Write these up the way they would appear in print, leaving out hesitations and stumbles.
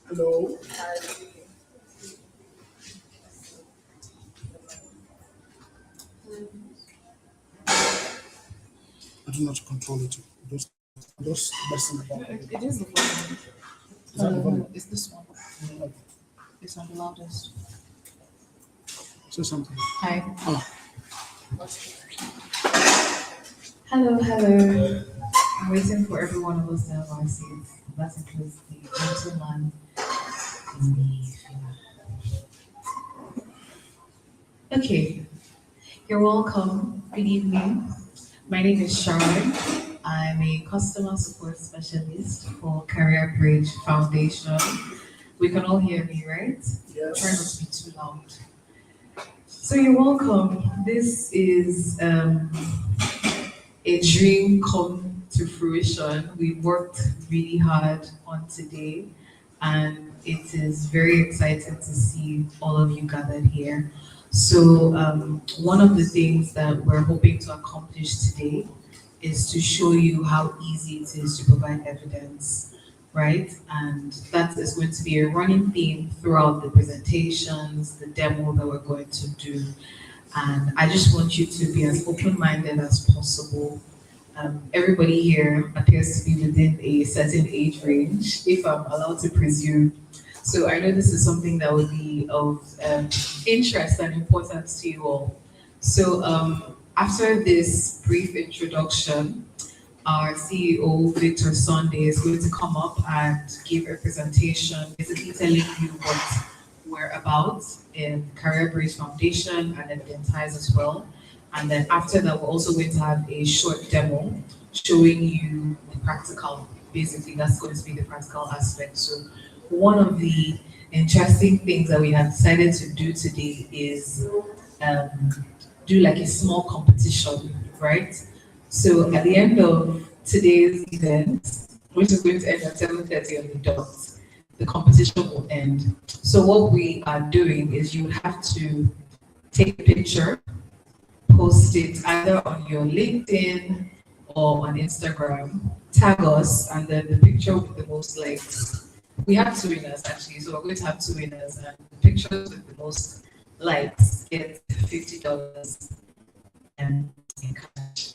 Hello. I don't know how to control it. Just messing about. It is the volume. Is that the volume? It's this one. It's on the loudest. Say something. Hi. Oh, Hello, hello. I'm waiting for every one of us to have our seats. That includes the gentleman in the female. Okay, you're welcome. Good evening. My name is Sharon. I'm a customer support specialist for Career Bridge Foundation. We can all hear me, right? Try not yes. to be too loud. So you're welcome. This is a dream come to fruition. We worked really hard on today, and it is very exciting to see all of you gathered here. So, one of the things that we're hoping to accomplish today is to show you how easy it is to provide evidence, right? And that is going to be a running theme throughout the presentations, the demo that we're going to do. And I just want you to be as open-minded as possible. Everybody here appears to be within a certain age range, if I'm allowed to presume. So I know this is something that would be of interest and importance to you all. So after this brief introduction, our CEO, Victor Sunday, is going to come up and give a presentation, basically telling you what we're about in Career Bridge Foundation and Evidentize as well. And then after that, we're also going to have a short demo showing you the practical. Basically, that's going to be the practical aspect. So one of the interesting things that we have decided to do today is um, do like a small competition, right? So at the end of today's event, which is going to end at 7:30 on the dot, the competition will end. So what we are doing is you have to take a picture, post it either on your LinkedIn or on Instagram. Tag us, and then the picture with the most likes. We have two winners actually, so we're going to have two winners, and the pictures with the most likes get $50 and in cash.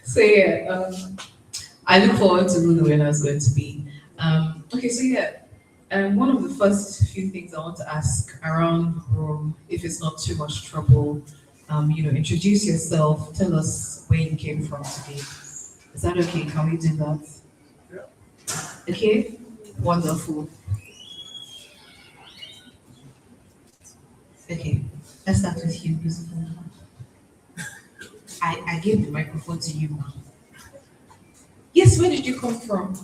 So yeah, I look forward to who the winner is going to be. Okay, so yeah, one of the first few things I want to ask around the room, if it's not too much trouble, introduce yourself, tell us where you came from today. Is that okay? Can we do that? Okay, wonderful. Okay, let's start with you, beautiful. I gave the microphone to you. Yes, where did you come from?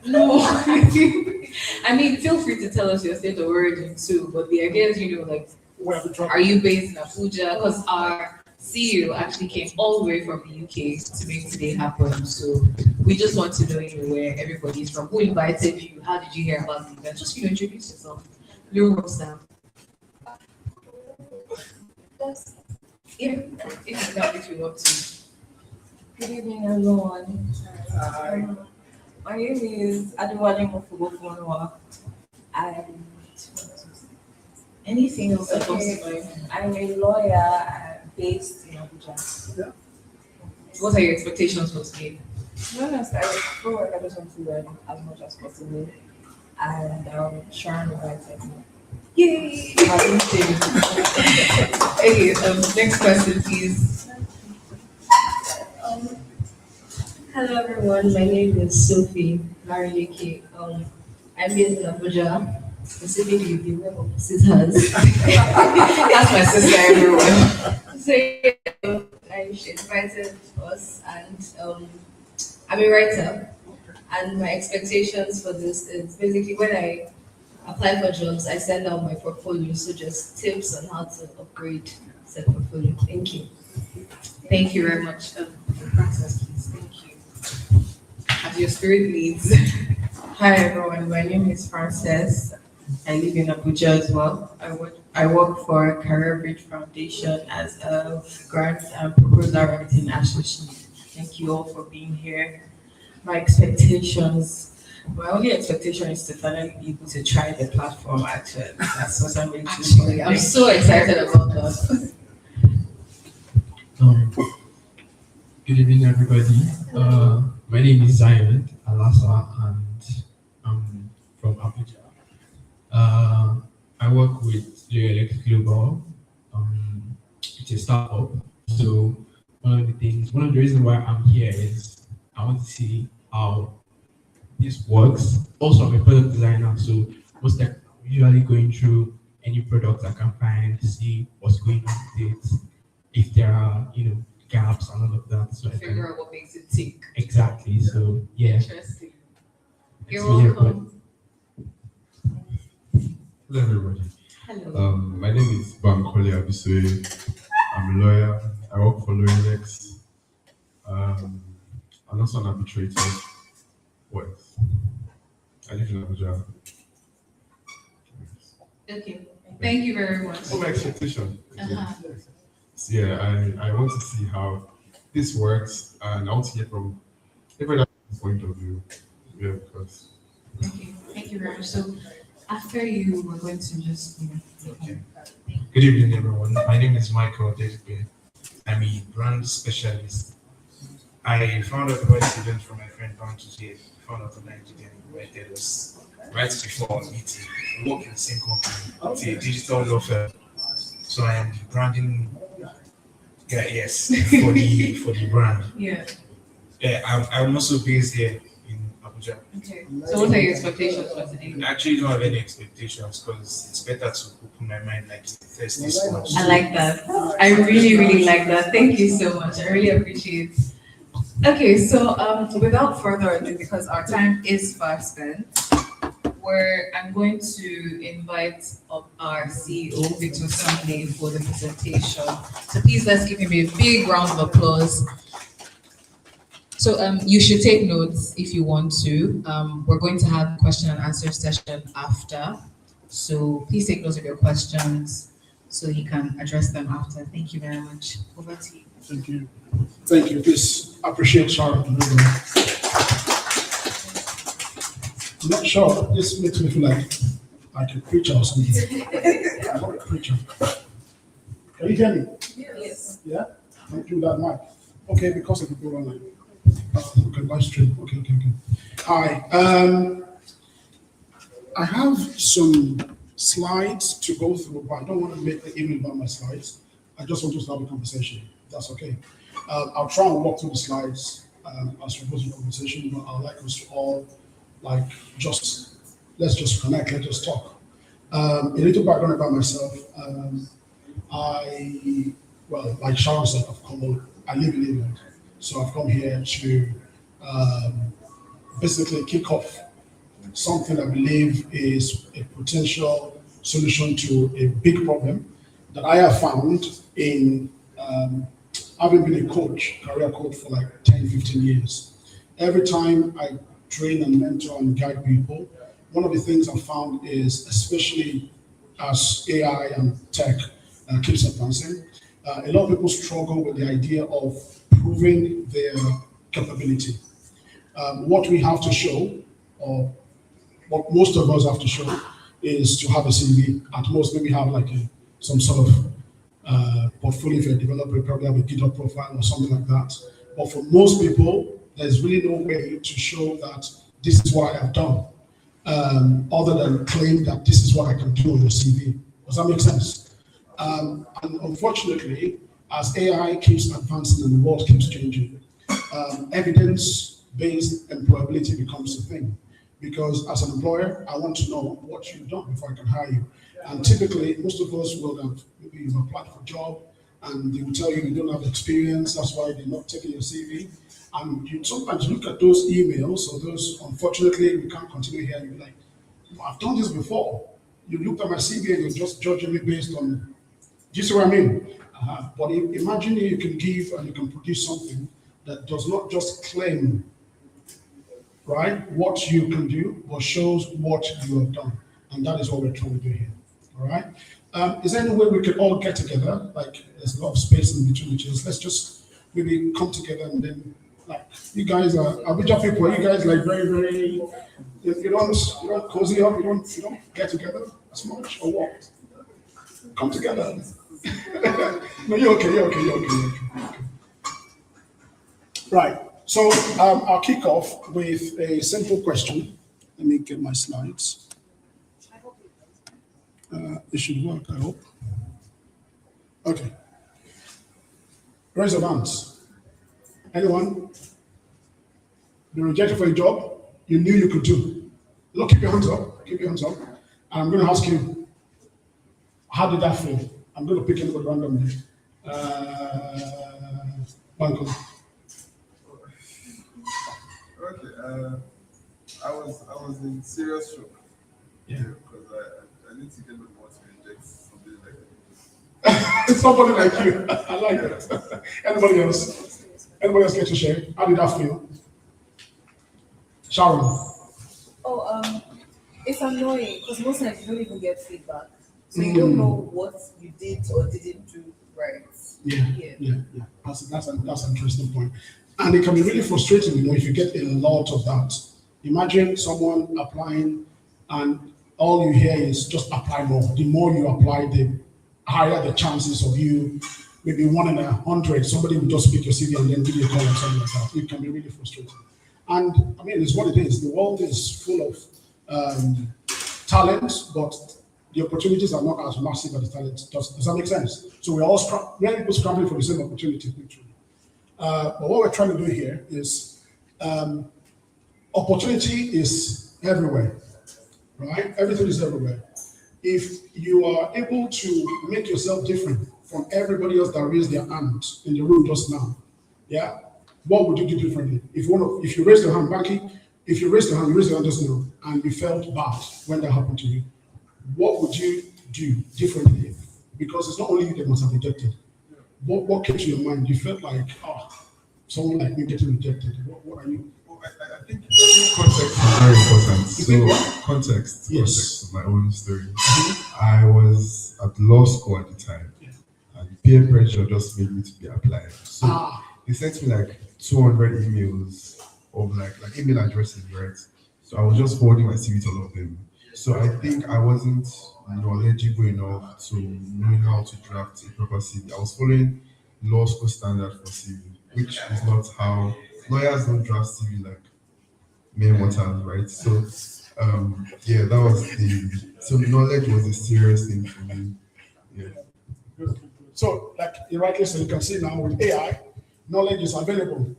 No, I mean, feel free to tell us your state of origin too, but the idea is, like, Where the trouble? are you based in Abuja? Because our CEO actually came all the way from the UK to make today happen. So we just want to know, where everybody's from. Who invited you? How did you hear about the event? Just, introduce yourself. Little Rockstar. Yeah, if you if you want to. Good evening, everyone. My name is Adewale Mofugofunwa. I'm Anything else that comes to mind? I'm a lawyer based in Abuja. What are your expectations for today? To be honest, I feel like I just want to learn as much as possible, and Sharon invited me. Yay! Okay, next question, please. Um, Hello everyone, my name is Sophie Marileke. I'm based in Abuja, specifically the web of scissors. That's my sister, everyone. So yeah, she invited us, and I'm a writer, and my expectations for this is basically when I apply for jobs, I send out my portfolio. So just tips on how to upgrade said portfolio. Thank you. Thank you very much. Frances, please. Thank you. As your spirit leads. Hi everyone, my name is Frances. I live in Abuja as well. I work for Career Bridge Foundation as a grant and proposal writing associate. Thank you all for being here. My only expectation is to finally be able to try the platform actually. That's what I'm Actually, I'm so excited about that. Um, Good evening, everybody. My name is Zion Alasa, and I'm from Abuja. I work with Elect Global. It's a startup. So one of the reasons why I'm here is I want to see how this works. Also, I'm a product designer, so most like usually going through any product I can find, see what's going on with it, if there are gaps and all of that. So I can Figure out what makes it tick. exactly. So yeah, Interesting. Nice You're to hear welcome. Hello, everybody. Hello. My name is Bankole Abiswe. I'm a lawyer. I work for Loyalex. I'm also an arbitrator. What? I live in Abuja. Okay. Thank you very much. Oh, my expectation. Uh-huh. So, yeah, I want to see how this works, and I want to hear from everybody's point of view. Yeah, because Okay. Thank you very much. So after you, we're going to just, Okay. Good evening, everyone. My name is Michael Desbe. I'm a brand specialist. I found out about this event from my friend Bounty here. Found out online today and invited us right before our meeting. We work in the same company. It's a digital law firm. So I am the branding guy, yes, for the brand. yeah. Yeah, I'm also based here in Abuja. Okay. So what are your expectations for today? I actually don't have any expectations because it's better to open my mind like the thirsty sponge. I like that. I really, really like that. Thank you so much. I really appreciate it. Okay, so without further ado, because our time is fast spent, I'm going to invite up our CEO, Victor Sunday, for the presentation. So please let's give him a big round of applause. So you should take notes if you want to. We're going to have question and answer session after. So please take note of your questions so he can address them after. Thank you very much. Over to you. Thank you. Thank you. Please appreciate Sharon. I'm not sure. This makes me feel like a preacher or something. I'm not a preacher. Can you hear me? Yes. Yeah? Thank you, that mic. Okay, because of the people online. Okay, live stream. Okay. Hi. I have some slides to go through, but I don't want to make the evening about my slides. I just want us to have a conversation. That's okay. I'll try and walk through the slides as we go through the conversation, but I'd like us to all let's just connect, let's just talk. A little background about myself. Like Sharon said, I live in England. So I've come here to basically kick off something I believe is a potential solution to a big problem that I have found in having been a coach, career coach for like 10, 15 years. Every time I train and mentor and guide people, one of the things I found is, especially as AI and tech keeps advancing, a lot of people struggle with the idea of proving their capability. What we have to show, or what most of us have to show, is to have a CV. At most, maybe have like some sort of portfolio. If you're a developer, you probably have a GitHub profile or something like that. But for most people, there's really no way to show that this is what I have done, other than claim that this is what I can do on your CV. Does that make sense? And unfortunately, as AI keeps advancing and the world keeps changing, evidence-based employability becomes a thing. Because as an employer, I want to know what you've done before I can hire you. And typically, most of us will have, maybe you've applied for a job and they will tell you don't have experience, that's why they're not taking your CV. And you sometimes look at those emails or those, unfortunately, we can't continue here, and you're like, I've done this before. You looked at my CV and you're just judging me based on, do you see what I mean? But imagine you can give and you can produce something that does not just claim, right, what you can do, but shows what you have done. And that is what we're trying to do here. All right? Is there any way we could all get together? Like, there's a lot of space in between the chairs. Let's just maybe come together and then, like, you guys are Abuja people. You guys like very, very. You don't cozy up. You don't get together as much, or what? Come together. No, you're okay. Right. So I'll kick off with a simple question. Let me get my slides. It should work, I hope. Okay. Raise your hands. Anyone? Been rejected for a job you knew you could do? Look, keep your hands up. Keep your hands up. And I'm going to ask you, how did that feel? I'm going to pick anybody randomly. Banco. Okay, I was in serious shock. Yeah. Because I didn't think anybody wants to reject somebody like that. Somebody like you. I like that. Anybody else? Anybody else get to share? How did that feel? Sharon. Oh, it's annoying because most times you don't even get feedback. So you don't know what you did or didn't do right. Yeah. That's an interesting point. And it can be really frustrating, if you get a lot of that. Imagine someone applying and all you hear is just apply more. The more you apply, the higher the chances of you, maybe 1 in 100, somebody will just pick your CV and then give you a call or something like that. It can be really frustrating. And I mean, it's what it is. The world is full of talent, but the opportunities are not as massive as the talent. Does that make sense? So we're all many people scrambling for the same opportunity, literally. But what we're trying to do here is opportunity is everywhere, right? Everything is everywhere. If you are able to make yourself different from everybody else that raised their hand in the room just now, yeah, what would you do differently? If you raise your hand, Banky, if you raise your hand just now, and you felt bad when that happened to you, what would you do differently? Because it's not only you that must have rejected. What came to your mind? You felt like, someone like me getting rejected. What are you? Well, I think Context is very important. You think So what? context, Yes. context of my own story. I was at law school at the time, and peer pressure just made me to be applying. So Ah, they sent me like 200 emails of like email addresses, right? So I was just forwarding my CV to all of them. So I think I wasn't knowledgeable enough to knowing how to draft a proper CV. I was following law school standard for CV, which is not how lawyers don't draft CV like mere mortals, right? So yeah, that was so knowledge was a serious thing for me. Yeah. good. So, like you rightly said, you can see now with AI, knowledge is available.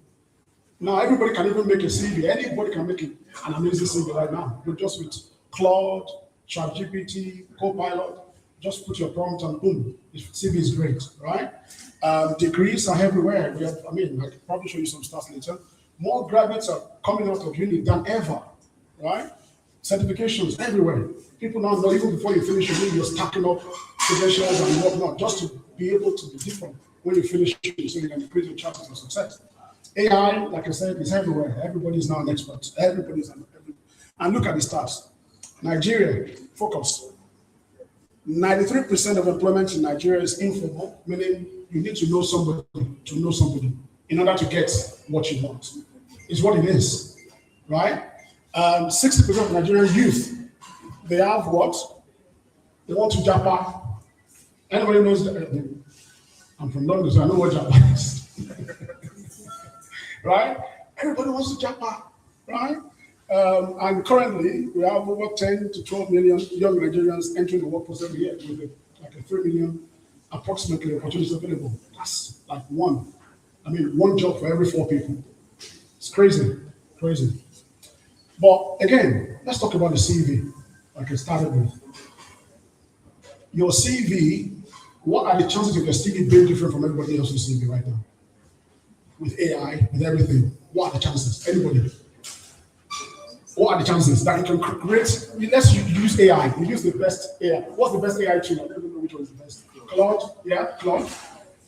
Now everybody can even make a CV. Anybody can make an amazing CV right now. But just with Claude, ChatGPT, Copilot, just put your prompt and boom, the CV is great, right? Degrees are everywhere. We have, I mean, I can probably show you some stats later. More graduates are coming out of uni than ever, right? Certifications everywhere. People now know even before you finish your uni, you're stacking up credentials and whatnot, just to be able to be different when you finish uni, so you can increase your chances of success. AI, like I said, is everywhere. Everybody is now an expert. Everybody's an expert. And look at the stats. Nigeria, focus. 93% of employment in Nigeria is informal, meaning you need to know somebody in order to get what you want. It's what it is, right? 60% of Nigerian youth, they have what? They want to japa. Anybody knows that? I'm from London, so I know what japa is. Right? Everybody wants to japa, right? And currently, we have over 10 to 12 million young Nigerians entering the workforce every year with like a 3 million approximately opportunities available. That's like one job for every 4 people. It's crazy, crazy. But again, let's talk about the CV, like I started with. Your CV, what are the chances of your CV being different from everybody else's CV right now? With AI, with everything, what are the chances? Anybody? What are the chances that you can create? Unless you use AI, you use the best AI. What's the best AI tool? I don't know which one is the best. Claude, yeah, Claude,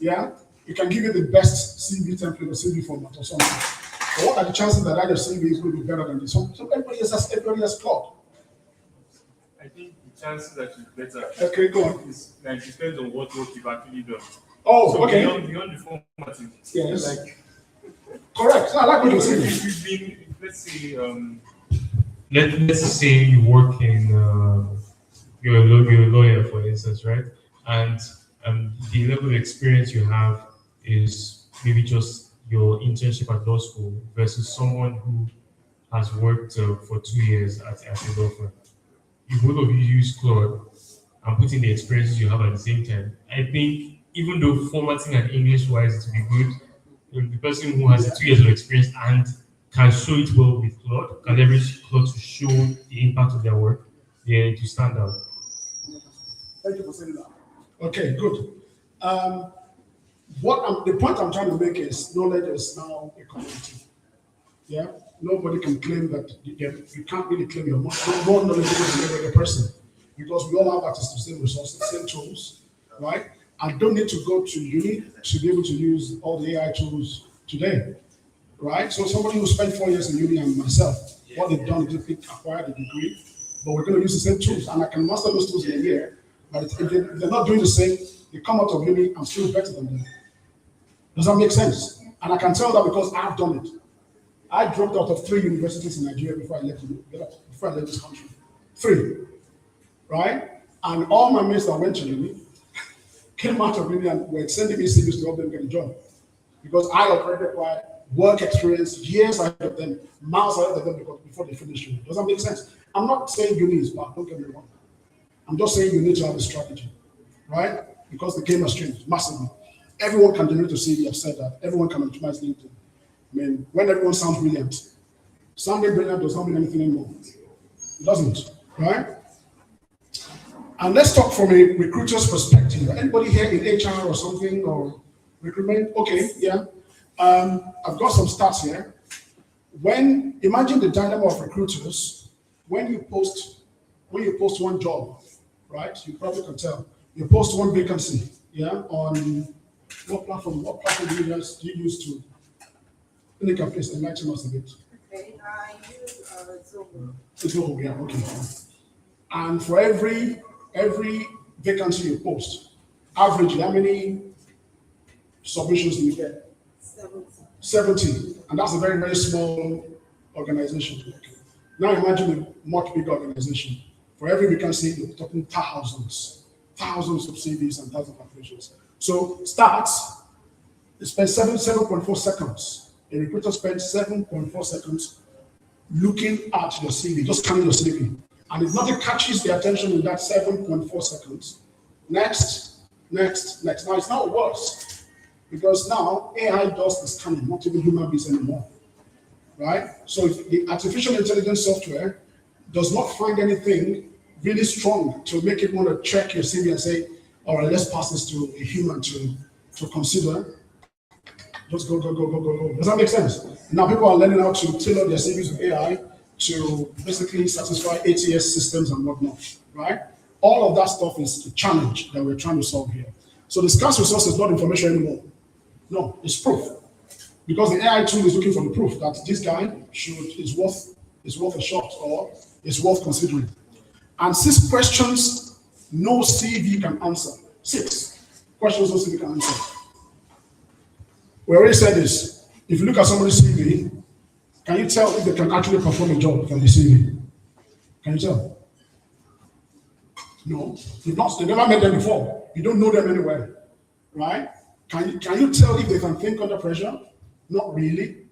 yeah. It can give you the best CV template or CV format or something. But what are the chances that your CV is going to be better than this? So everybody has Claude. I think the chances that it's better Okay, go on. is like depends on what work you've actually done. Oh, So okay. beyond the formatting, Yes. like Correct. So I like what you're saying. if you've been, let's say, let's say you work in, you're a lawyer, for instance, right? And the level of experience you have is maybe just your internship at law school versus someone who has worked for 2 years at a law firm. If both of you use Claude and put in the experiences you have at the same time, I think even though formatting and English wise to be good, the person who has 2 years of experience and can show it well with Claude, can leverage Claude to show the impact of their work, they to stand out. Thank you for saying that. Okay, good. The point I'm trying to make is knowledge is now a commodity. Yeah, nobody can claim that you can't really claim you're more knowledgeable than every other person because we all have access to the same resources, same tools, right? I don't need to go to uni to be able to use all the AI tools today, right? So somebody who spent 4 years in uni and myself, what they've done is they acquired a degree, but we're going to use the same tools, and I can master those tools in a year. But if they're not doing the same, they come out of uni, I'm still better than them. Does that make sense? And I can tell that because I've done it. I dropped out of 3 universities in Nigeria before I left this country. 3, right? And all my mates that went to uni came out of uni and were sending me CVs to help them get a job. Because I already acquired work experience years ahead of them, miles ahead of them before they finished uni. Does that make sense? I'm not saying uni is bad, don't get me wrong. I'm just saying you need to have a strategy, right? Because the game has changed massively. Everyone can generate a CV, I've said that. Everyone can optimize LinkedIn. I mean, when everyone sounds brilliant, sounding brilliant does not mean anything anymore. It doesn't, right? And let's talk from a recruiter's perspective. Anybody here in HR or something or recruitment? Okay, yeah. I've got some stats here. Imagine the dilemma of recruiters when you post one job, right? You probably can tell. You post one vacancy, yeah, on what platform do you use to please enlighten us a bit? It's local, yeah, okay. And for every vacancy you post, averagely, how many submissions do you get? 70. And that's a very, very small organization. Okay. Now imagine a much bigger organization. For every vacancy, you're talking thousands of CVs and thousands of applications. So starts, they spend 7.4 seconds. A recruiter spends 7.4 seconds looking at your CV, just scanning your CV. And if nothing catches their attention in that 7.4 seconds, next. Now it's not worse because now AI does the scanning, not even human beings anymore. Right? So if the artificial intelligence software does not find anything really strong to make it want to check your CV and say, all right, let's pass this to a human to consider. Just go. Does that make sense? Now people are learning how to tailor their CVs with AI to basically satisfy ATS systems and whatnot, right? All of that stuff is the challenge that we're trying to solve here. So the scarce resource is not information anymore. No, it's proof. Because the AI tool is looking for the proof that this guy is worth a shot or is worth considering. And 6 questions no CV can answer. 6 questions no CV can answer. We already said this. If you look at somebody's CV, can you tell if they can actually perform a job from the CV? Can you tell? No. You've never met them before. You don't know them anywhere. Right? Can you tell if they can think under pressure? Not really.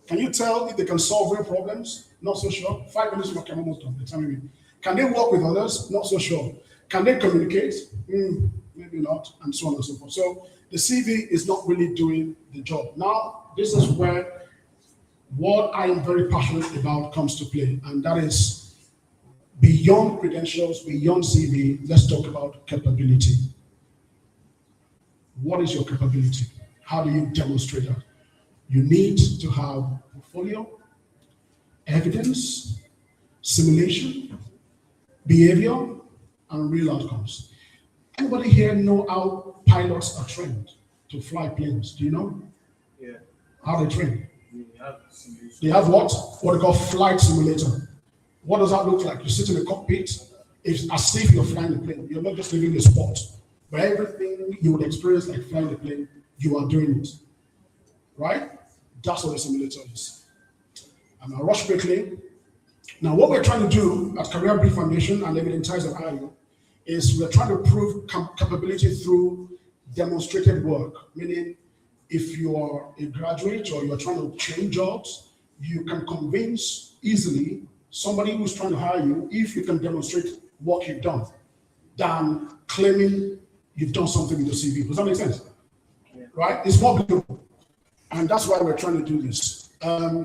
Can you tell if they can solve real problems? Not so sure. 5 minutes work, I'm almost done. They're telling me. Can they work with others? Not so sure. Can they communicate? Maybe not, and so on and so forth. So the CV is not really doing the job. Now, this is where what I am very passionate about comes to play, and that is beyond credentials, beyond CV, let's talk about capability. What is your capability? How do you demonstrate that? You need to have portfolio, evidence, simulation, behavior, and real outcomes. Anybody here know how pilots are trained to fly planes? Do you know? Yeah. How they train? simulation. They have what? What they call flight simulator. What does that look like? You sit in a cockpit, it's as if you're flying the plane. You're not just leaving the spot. But everything you would experience like flying the plane, you are doing it. Right? That's what a simulator is. And I'll rush quickly. Now, what we're trying to do at Career Brief Foundation and Evidentize at IU is we're trying to prove capability through demonstrated work, meaning if you are a graduate or you're trying to change jobs, you can convince easily somebody who's trying to hire you if you can demonstrate what you've done than claiming you've done something with your CV. Does that make sense? Yeah. Right? It's more believable. And that's why we're trying to do this.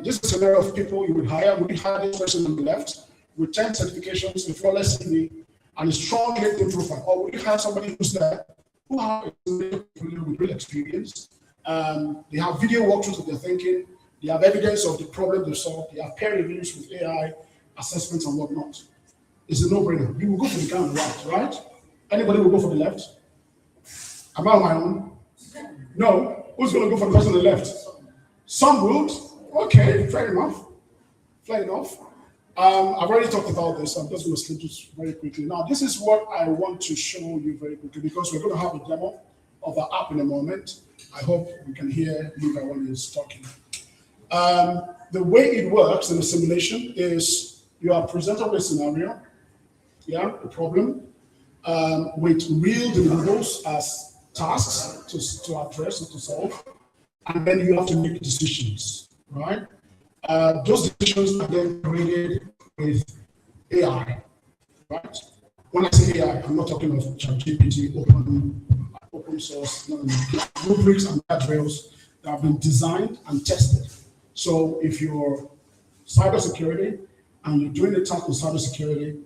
This is a scenario of people you would hire. We hire this person on the left with 10 certifications, a flawless CV, and a strong LinkedIn profile. Or would you hire somebody who's there, who has with real experience? They have video walkthroughs of their thinking. They have evidence of the problem they solved. They have peer reviews with AI assessments and whatnot. It's a no-brainer. You will go for the guy on the right, right? Anybody will go for the left? Am I on my own? No. Who's going to go for the person on the left? Some would. Okay, fair enough. Fair enough. I've already talked about this. I'm just going to skip this very quickly. Now, this is what I want to show you very quickly because we're going to have a demo of the app in a moment. I hope we can hear Luca when he's talking. The way it works in the simulation is you are presented with a scenario, a problem, with real deliverables as tasks to address or to solve, and then you have to make decisions, right? Those decisions are then created with AI, right? When I say AI, I'm not talking of ChatGPT, open source, rubrics and guardrails that have been designed and tested. So if you're cybersecurity and you're doing a task on cybersecurity,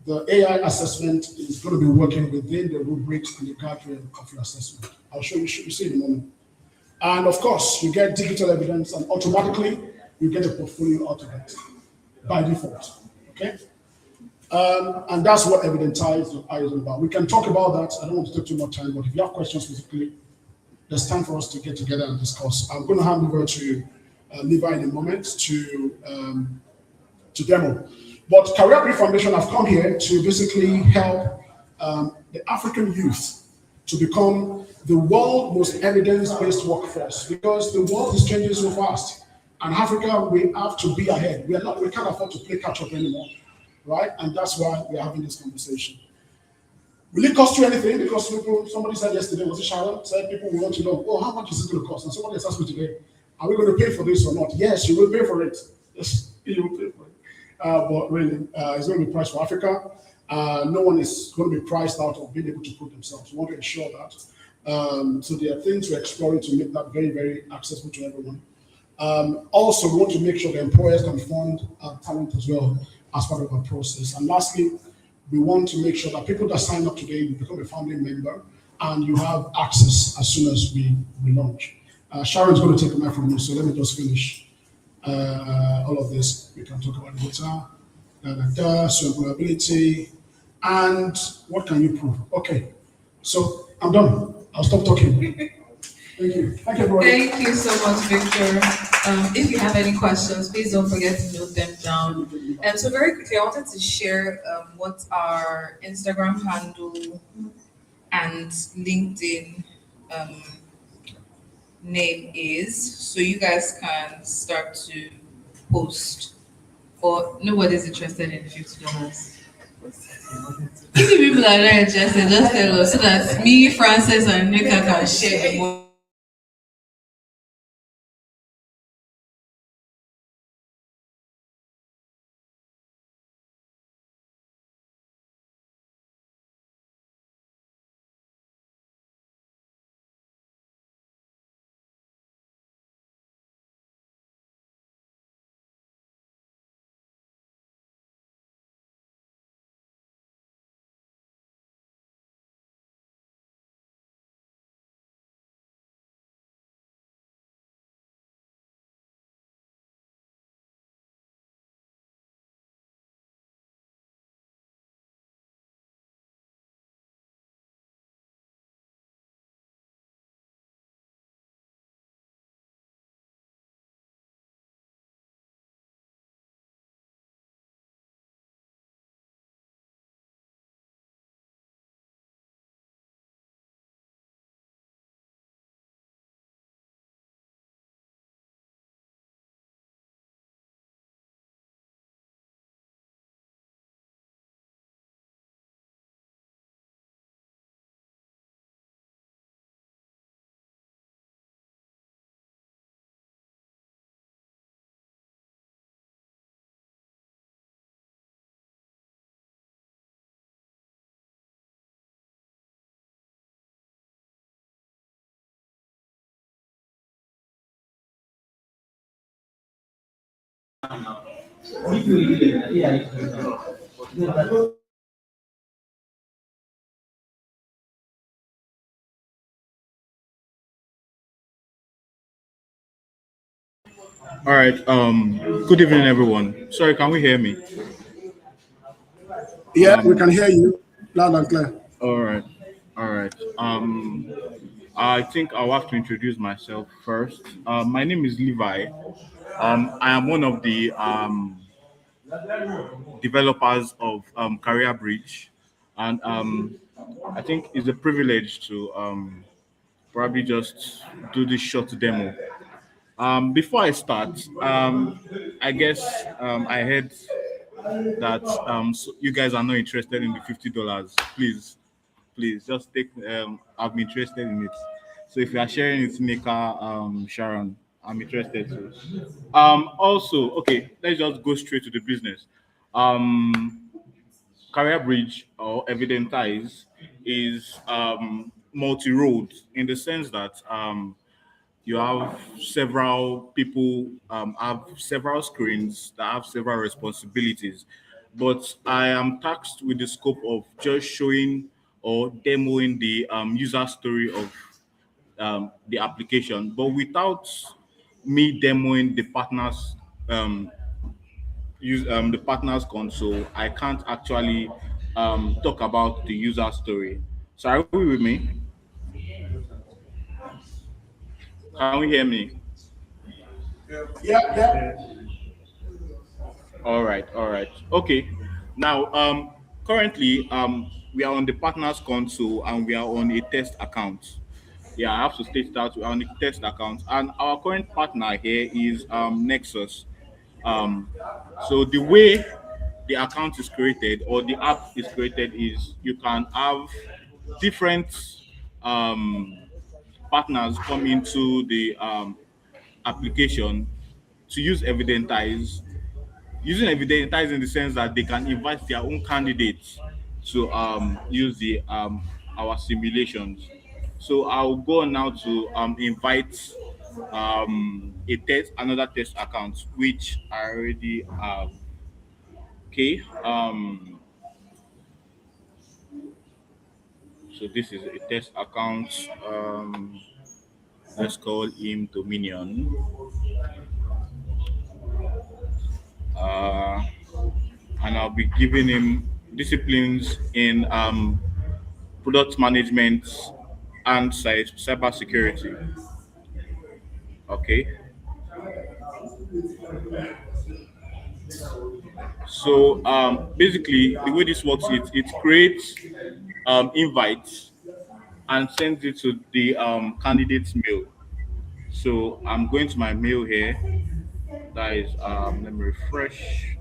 the AI assessment is going to be working within the rubrics and the guardrail of your assessment. I'll show you see in a moment. And of course, you get digital evidence and automatically you get a portfolio out of it by default, okay? And that's what Evidentize is all about. We can talk about that. I don't want to take too much time, but if you have questions specifically, there's time for us to get together and discuss. I'm going to hand over to Levi in a moment to demo. But Career Brief Foundation have come here to basically help the African youth to become the world most evidence-based workforce because the world is changing so fast. And Africa, we have to be ahead. We can't afford to play catch up anymore, right? And that's why we're having this conversation. Will it cost you anything? Because somebody said yesterday, was it Sharon? Said people want to know, oh, how much is it going to cost? And somebody has asked me today, are we going to pay for this or not? Yes, you will pay for it. Yes, you will pay for it. But really, it's going to be priced for Africa. No one is going to be priced out of being able to put themselves. We want to ensure that. So there are things we're exploring to make that very, very accessible to everyone. Also, we want to make sure the employers can fund talent as well as part of our process. And lastly, we want to make sure that people that sign up today will become a family member and you have access as soon as we launch. Sharon's going to take a mic from me, so let me just finish all of this. We can talk about data, so employability, and what can you prove? Okay, so I'm done. I'll stop talking. Thank you. Thank you, everybody. Thank you so much, Victor. If you have any questions, please don't forget to note them down. So very quickly, I wanted to share what our Instagram handle and LinkedIn name is, so you guys can start to post. Or nobody's interested in $50. If you people are not interested, just tell us so that me, Francis, and Nika can share the money. All right. Good evening, everyone. Sorry, can we hear me? Yeah, we can hear you loud and clear. All right. All right. I think I'll have to introduce myself first. My name is Levi. I am one of the developers of Career Bridge, and I think it's a privilege to probably just do this short demo. Before I start, I guess I heard that you guys are not interested in the $50. Please, just take. I'm interested in it. So if you are sharing it, Nika, Sharon, I'm interested too. Also, okay, let's just go straight to the business. Um, Career Bridge or Evidentize is multi-road in the sense that you have several people have several screens that have several responsibilities, but I am tasked with the scope of just showing or demoing the user story of the application, but without me demoing the partners use the partners console. I can't actually talk about the user story. So are we with me? Can we hear me? Yeah, yeah. All right, all right. Okay. Now, currently, we are on the partners console and we are on a test account. Yeah, I have to state that we are on a test account, and our current partner here is Nexus. Um, so the way the account is created or the app is created is you can have different um, partners come into the application to use Evidentize. Using Evidentize in the sense that they can invite their own candidates to use the our simulations. So I'll go on now to invite a test another test account which I already have. Okay. So this is a test account. Let's call him Dominion. Uh, and I'll be giving him disciplines in product management and cyber security. Okay. So basically, the way this works, it creates invites and sends it to the candidate's mail. So I'm going to my mail here. That is let me refresh.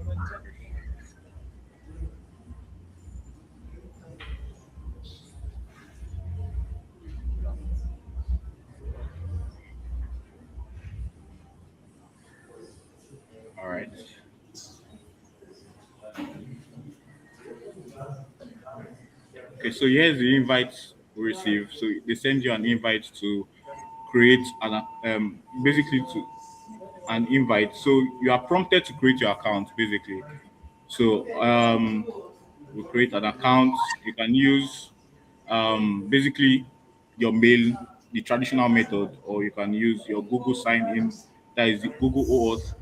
All right. Okay, so here's the invite we received. So they send you an invite to create an basically to an invite. So you are prompted to create your account basically. So we create an account. You can use basically your mail, the traditional method, or you can use your Google sign in, that is the Google OAuth,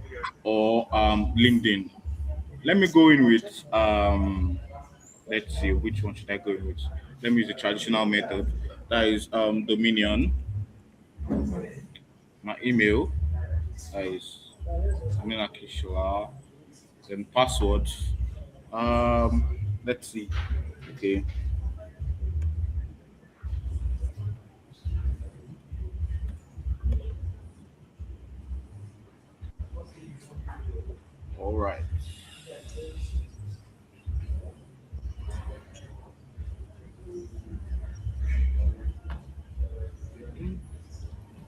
or LinkedIn. Let me go in with let's see which one should I go in with. Let me use the traditional method. That is Dominion. My email, that is Amina Kishwa. Then password. Let's see. Okay. All right.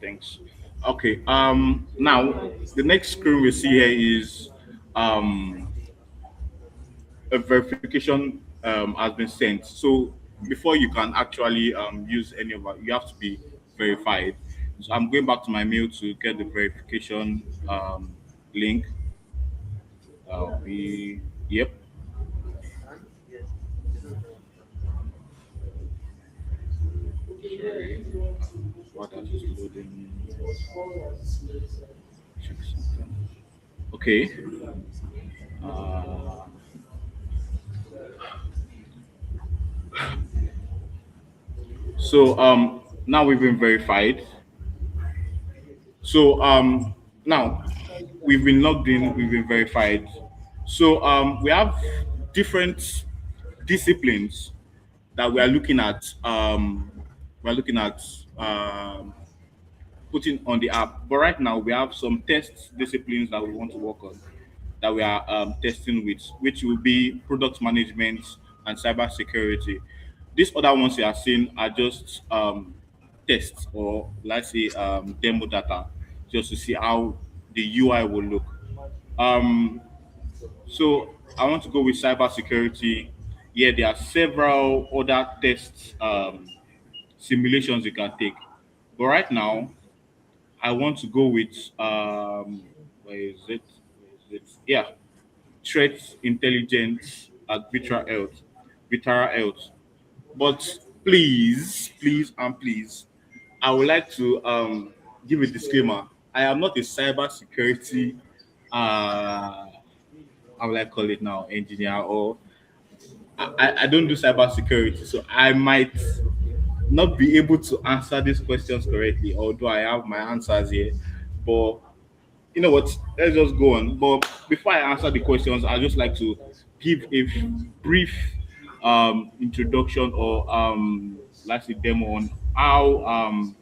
Thanks. Okay. Now the next screen we see here is um a verification has been sent. So before you can actually use any of it, you have to be verified. So I'm going back to my mail to get the verification link. That'll be yep. Sorry. What that is loading. Check something. Okay. Uh, so now we've been verified. So now we've been logged in, we've been verified. So we have different disciplines that we are looking at. We're looking at putting on the app. But right now we have some test disciplines that we want to work on, that we are testing with, which will be product management and cyber security. These other ones you are seeing are just tests, or let's say demo data, just to see how the UI will look. Um, so I want to go with cyber security. Yeah, there are several other tests simulations you can take, but right now I want to go with where is it? Where is it? Yeah, threat intelligence at Vitara Health. But please, please, and please, I would like to give a disclaimer. I am not a cyber security, how will I call it now, engineer, or I don't do cyber security, so I might not be able to answer these questions correctly, although I have my answers here. But you know what? Let's just go on. But before I answer the questions, I'd just like to give a brief introduction or let's say demo on how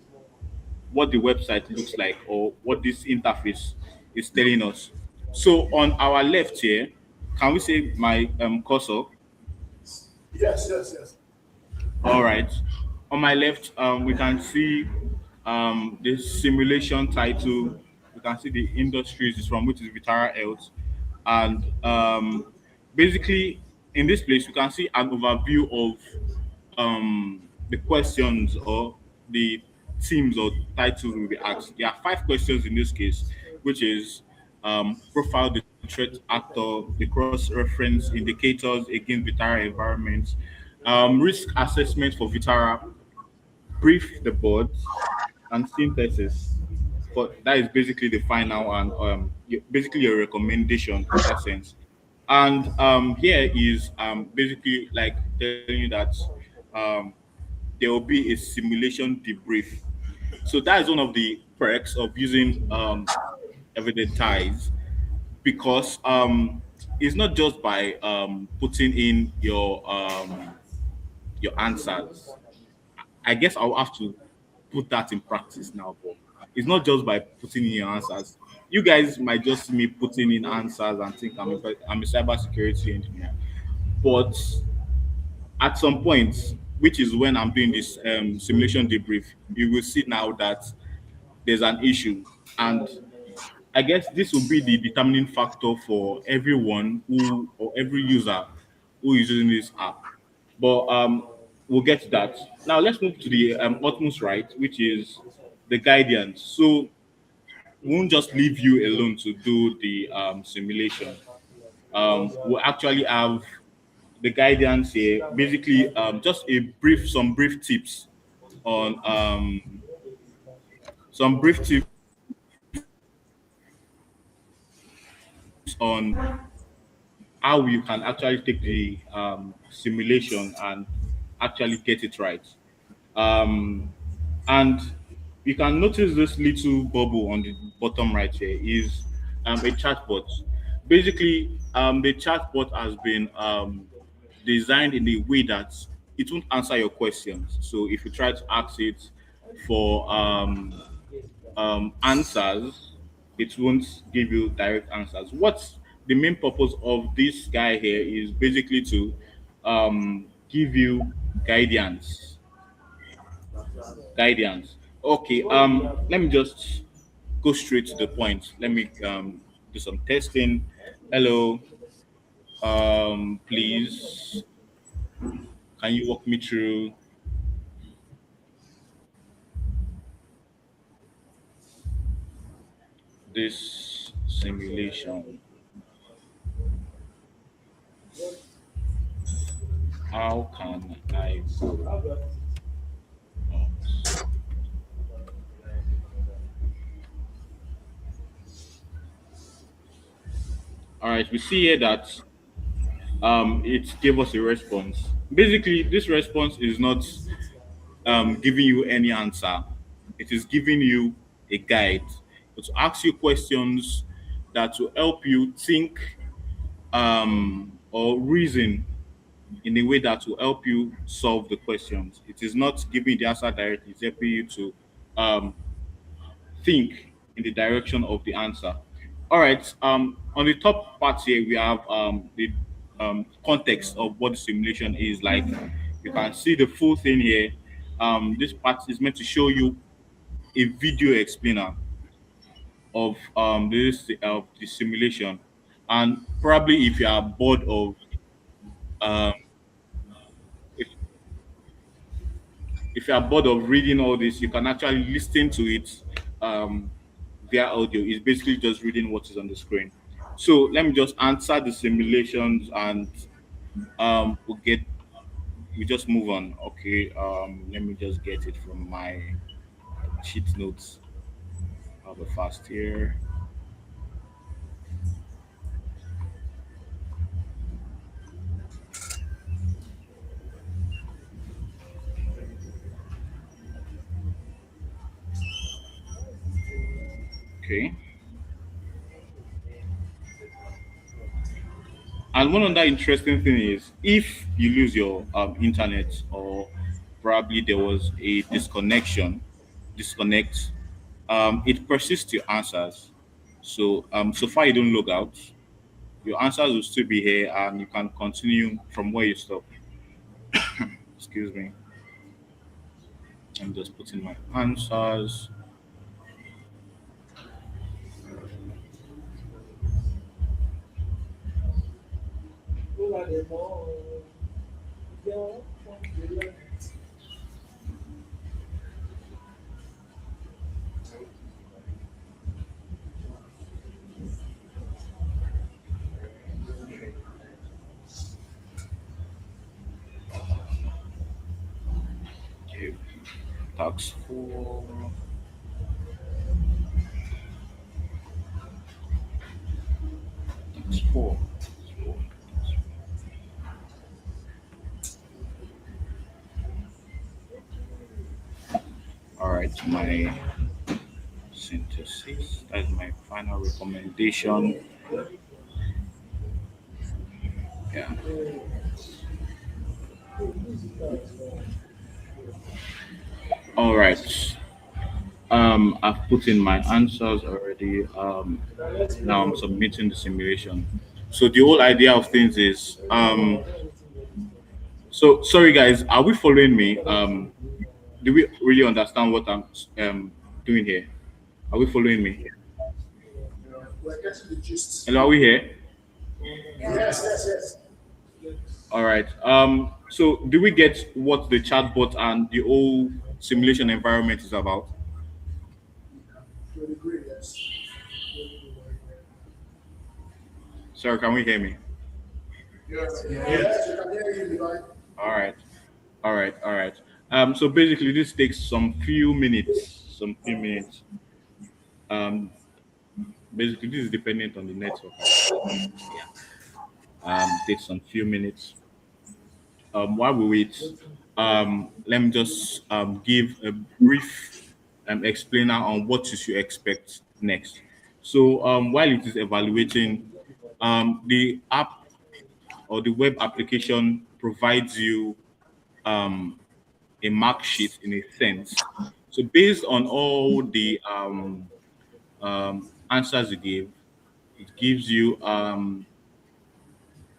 what the website looks like or what this interface is telling us. So on our left here, can we say my cursor? Yes, yes, yes. All right. On my left, we can see the simulation title. We can see the industries is from which is Vitara Health, and basically in this place we can see an overview of the questions or the themes or titles will be asked. There are five questions in this case, which is profile the threat actor, the cross-reference indicators against Vitara environments, risk assessment for Vitara, brief the board, and synthesis. For that is basically the final and basically a recommendation in that sense. And here is basically like telling you that um, there will be a simulation debrief. So that is one of the perks of using evident ties because it's not just by putting in your answers. I guess I'll have to put that in practice now, but it's not just by putting in your answers. You guys might just see me putting in answers and think I'm a cybersecurity engineer, but at some point, which is when I'm doing this simulation debrief, you will see now that there's an issue. And I guess this will be the determining factor for everyone who or every user who is using this app. But we'll get to that. Now let's move to the utmost right, which is the guidance. So we won't just leave you alone to do the simulation. We'll actually have the guidance here, basically just some brief tips on some brief tips on how you can actually take the simulation and actually get it right. Um, and you can notice this little bubble on the bottom right here is a chatbot. Basically, the chatbot has been designed in a way that it won't answer your questions. So if you try to ask it for answers, it won't give you direct answers. What's the main purpose of this guy here is basically to give you guidance. Guidance. Okay. Let me just go straight to the point. Let me do some testing. Hello. Please, can you walk me through this simulation? How can I go? All right, we see here that it gave us a response. Basically, this response is not giving you any answer. It is giving you a guide. To ask you questions that will help you think or reason in a way that will help you solve the questions. It is not giving the answer directly, it's helping you to um, think in the direction of the answer. All right. On the top part here, we have the context of what the simulation is like. You can see the full thing here. This part is meant to show you a video explainer of this of the simulation, and probably if you are bored of um, if, if you are bored of reading all this, you can actually listen to it um, via audio. It's basically just reading what is on the screen. So let me just answer the simulations and we just move on. Okay, let me just get it from my sheet notes. I'll be fast here. Okay. And one other interesting thing is if you lose your internet or probably there was a disconnect, it persists your answers. So so far you don't log out, your answers will still be here and you can continue from where you stop. Excuse me. I'm just putting my answers. Okay. Tax 4. Tax 4. All right, my synthesis. That's my final recommendation. Yeah. All right. I've put in my answers already. Now I'm submitting the simulation. So the whole idea of things is so sorry guys, are we following me? Do we really understand what I'm doing here? Are we following me? We're getting the gist. Hello, are we here? Yes, yes, yes. All right. So do we get what the chatbot and the whole simulation environment is about? To a degree, yes. Sorry, can we hear me? Yes, yes, we can hear you, Levi. All right. All right. All right. So basically this takes some few minutes. Some few minutes. Um Basically this is dependent on the network. Yeah. Takes some few minutes. While we wait, let me just give a brief explainer on what you should expect next. So while it is evaluating, the app or the web application provides you um, a mark sheet in a sense. So based on all the answers you gave, it gives you a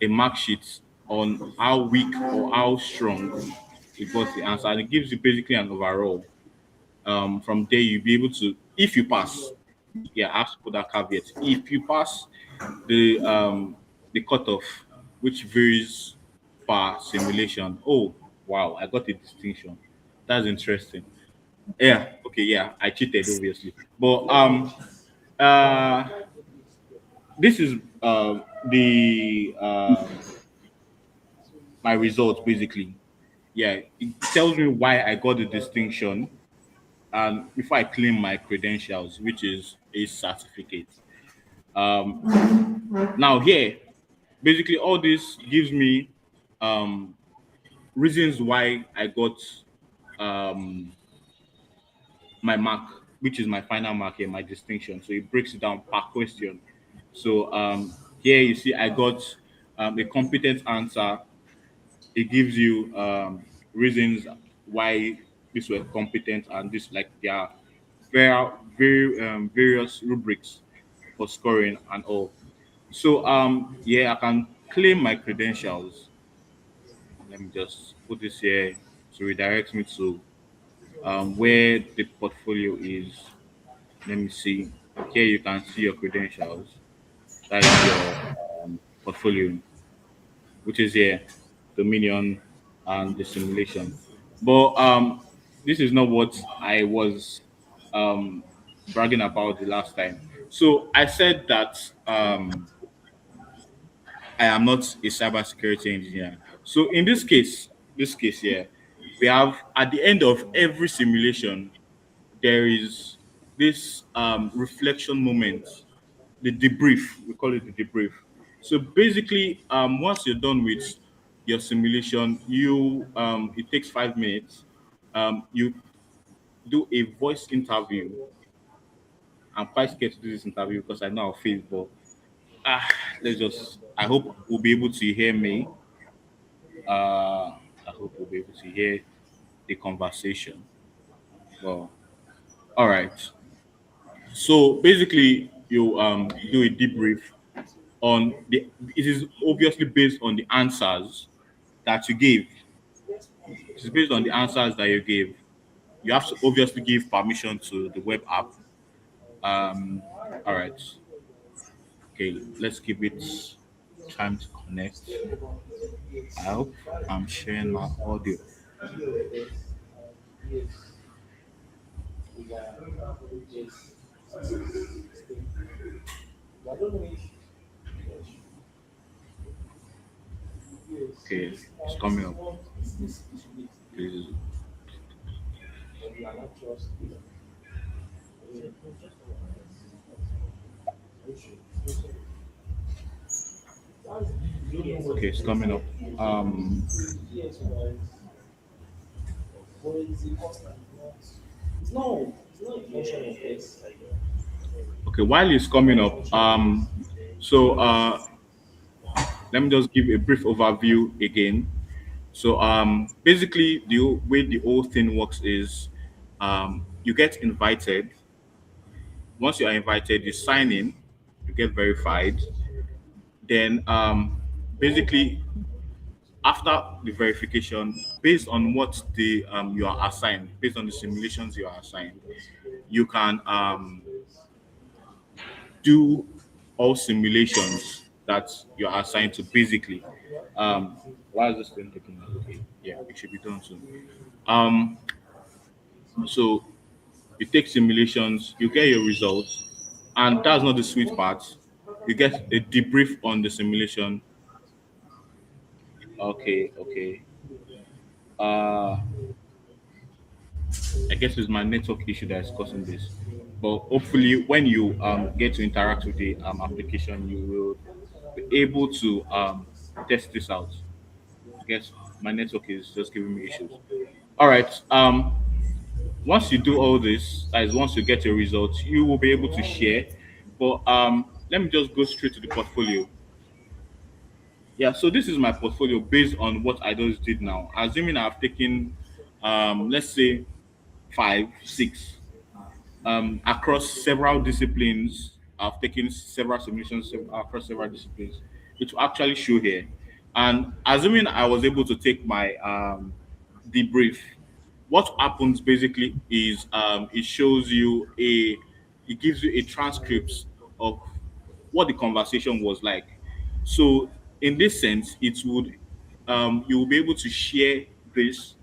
mark sheet on how weak or how strong it got the answer, and it gives you basically an overall. From there, you'll be able to, if you pass, yeah, I have to put that caveat. If you pass the cutoff, which varies per simulation, oh wow, I got a distinction. That's interesting. Yeah, okay, yeah, I cheated obviously, but uh, this is the my results basically. Yeah, it tells me why I got the distinction and before I claim my credentials, which is a certificate. Now here, basically all this gives me um, reasons why I got um, my mark, which is my final mark here, my distinction. So it breaks it down per question. So here you see I got a competent answer. It gives you reasons why these were competent and this like there are various rubrics for scoring and all. So yeah, I can claim my credentials. Let me just put this here to redirect me to where the portfolio is. Let me see. Here you can see your credentials. That is your portfolio, which is here, Dominion and the simulation. But this is not what I was um, bragging about the last time. So I said that I am not a cybersecurity engineer. So in this case here, we have at the end of every simulation, there is this reflection moment, the debrief. We call it the debrief. So basically, once you're done with your simulation, you it takes 5 minutes. You do a voice interview. I'm quite scared to do this interview because I know I'll fail, but Ah, let's just. I hope we'll be able to hear me. I hope we'll be able to hear the conversation. Well, all right. So basically, you do a debrief on the. It is obviously based on the answers that you gave. It is based on the answers that you gave. You have to obviously give permission to the web app. Um, all right. Okay, let's give it time to connect. I hope I'm sharing my audio. Okay, it's coming up. Please. Okay, it's coming up. Um, okay, while it's coming up, so let me just give a brief overview again. So basically, the way the whole thing works is you get invited. Once you are invited, you sign in, you get verified. Then basically, after the verification, based on what the you are assigned, based on the simulations you are assigned, you can do all simulations that you are assigned to. Basically, why is this thing taking? Okay, yeah, it should be done soon. Um, so you take simulations, you get your results, and that's not the sweet part. You get a debrief on the simulation. Okay, okay. Uh, I guess it's my network issue that is causing this. But hopefully, when you get to interact with the application, you will be able to test this out. I guess my network is just giving me issues. All right. Once you do all this, that is, once you get your results, you will be able to share. But let me just go straight to the portfolio. Yeah, so this is my portfolio based on what I just did now. Assuming I've taken, let's say, five, six, across several disciplines. I've taken several simulations across several disciplines. It will actually show here. And assuming I was able to take my debrief, what happens basically is it shows you it gives you a transcript of what the conversation was like. So in this sense, it would you will be able to share this.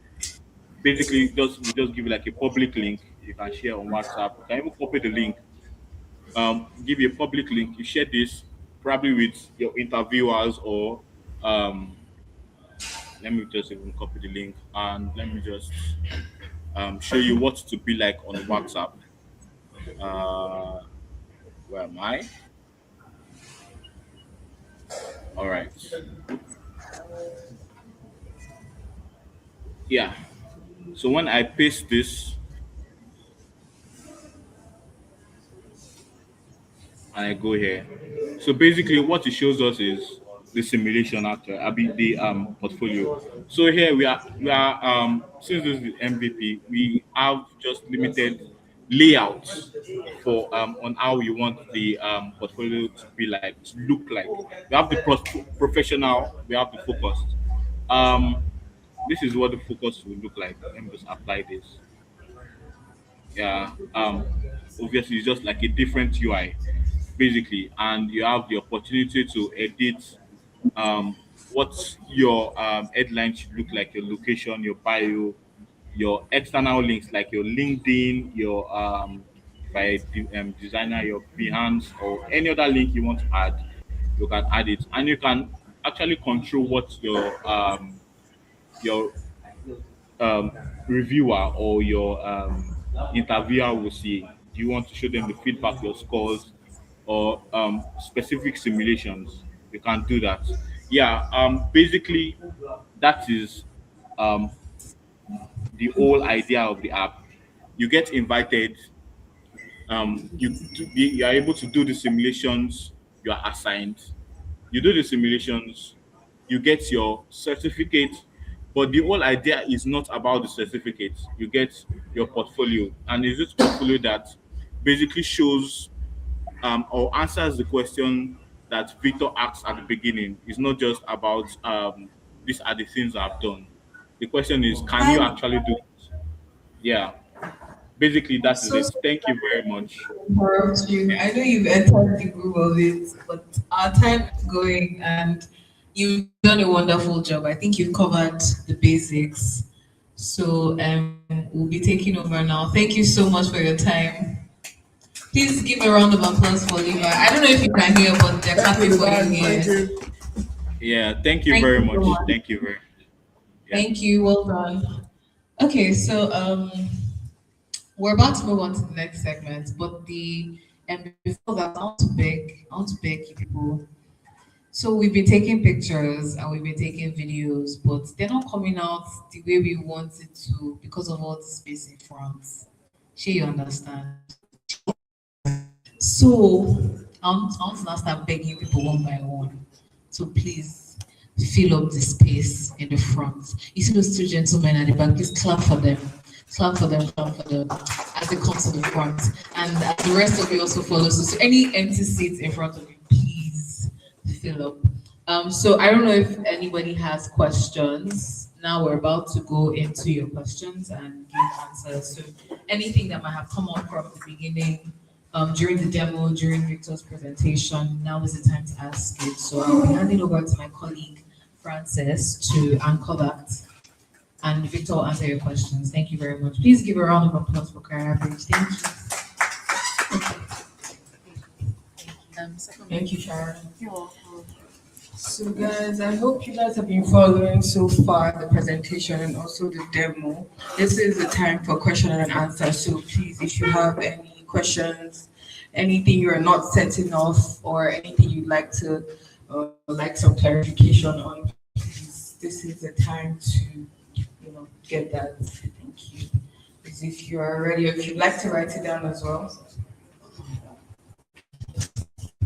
Basically, just we just give you like a public link you can share on WhatsApp. You can even copy the link, give you a public link. You share this probably with your interviewers or um, let me just even copy the link and let me just show you what to be like on WhatsApp. Uh, where am I? All right. Yeah. So when I paste this and I go here, so basically what it shows us is the simulation after I mean the portfolio. So here we are since this is the MVP, we have just limited layouts for on how you want the portfolio to be like to look like. We have the professional, we have the focused. Um, this is what the focus will look like. Let me just apply this. Yeah. Obviously it's just like a different UI basically, and you have the opportunity to edit um what your headline should look like, your location, your bio, your external links like your LinkedIn, your if I designer, your Behance or any other link you want to add, you can add it, and you can actually control what your um, reviewer or your interviewer will see. Do you want to show them the feedback, your scores, or specific simulations? You can do that. Yeah, basically, that is um, the whole idea of the app. You get invited, you are able to do the simulations you are assigned. You do the simulations, you get your certificate, but the whole idea is not about the certificate. You get your portfolio, and it's this portfolio that basically shows or answers the question that Victor asked at the beginning. It's not just about these are the things I've done. The question is, can you actually do it? Yeah, basically that is So it. sorry Thank you very much. to interrupt you. I know you've entered the groove of it, but our time is going and you've done a wonderful job. I think you've covered the basics. So we'll be taking over now. Thank you so much for your time. Please give a round of applause for Levi. I don't know if you can hear, but they're clapping for you Thank here. you. Yeah, thank you Thank very you so much. much. Thank you very. Yeah. Thank you. Well done. Okay, so we're about to move on to the next segment, but the and before that, I want to beg you people. So we've been taking pictures and we've been taking videos, but they're not coming out the way we want it to because of all the space in front. Sure, you understand. So I want to now start begging people one by one. So please fill up the space in the front. You see those two gentlemen at the back, please clap for them. Clap for them, clap for them as they come to the front. And the rest of you also follow. So any empty seats in front of you, please fill up. So I don't know if anybody has questions. Now we're about to go into your questions and give answers. So anything that might have come up from the beginning, during the demo, during Victor's presentation, now is the time to ask it. So I'll be handing over to my colleague Frances to anchor that, and Victor will answer your questions. Thank you very much. Please give a round of applause for Career Bridge. Thank you. Thank you, Sharon. So guys, I hope you guys have been following so far the presentation and also the demo. This is the time for question and answer. So please, if you have any questions, anything you're not certain of, or anything you'd like to like some clarification on, please, this is the time to get that. Thank you. As if you are ready, if you'd like to write it down as well.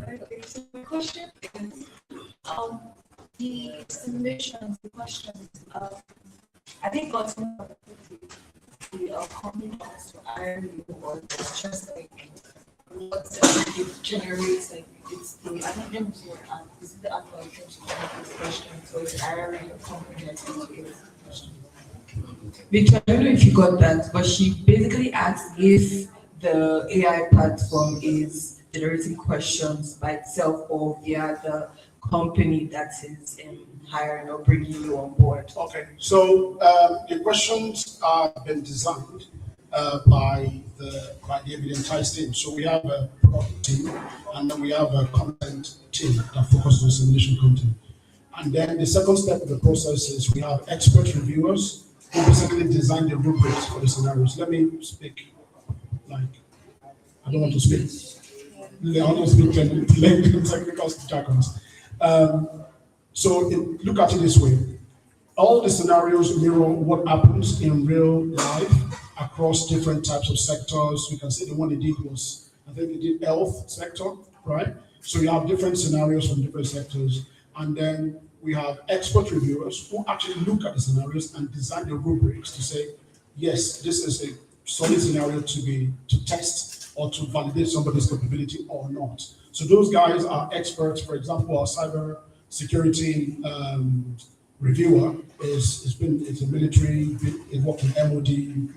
Okay, so my question is, the submissions, the questions, I think got some of the comment as to iron or it's just like what it generates, like it's the, I don't know what is it the algorithm to generate these questions, or is it iron or company that generates the questions? Victor, I don't know if you got that, but she basically asked if the AI platform is generating questions by itself or via the company that is hiring or bringing you on board. Okay, so the questions are been designed by the evidence team. So we have a product team, and then we have a content team that focuses on simulation content. And then the second step of the process is we have expert reviewers who basically design the rubrics for the scenarios. Let me speak like I don't want to speak. I want to speak technical jargons. Look at it this way. All the scenarios mirror what happens in real life across different types of sectors. You can see the one they did was, I think they did health sector, right? So you have different scenarios from different sectors. And then we have expert reviewers who actually look at the scenarios and design the rubrics to say, yes, this is a solid scenario to test or to validate somebody's capability or not. So those guys are experts. For example, our cyber security reviewer is a military, he worked in MOD,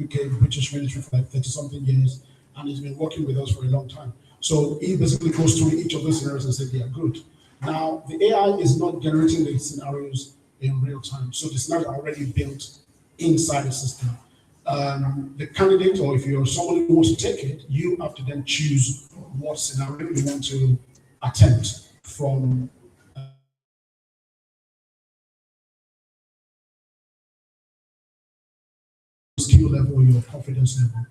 UK, British military for like 30 something years, and he's been working with us for a long time. So he basically goes through each of those scenarios and says they are good. Now, the AI is not generating the scenarios in real time. So the scenarios are already built inside the system. The candidate, or if you're someone who wants to take it, you have to then choose what scenario you want to attempt from skill level, your confidence level.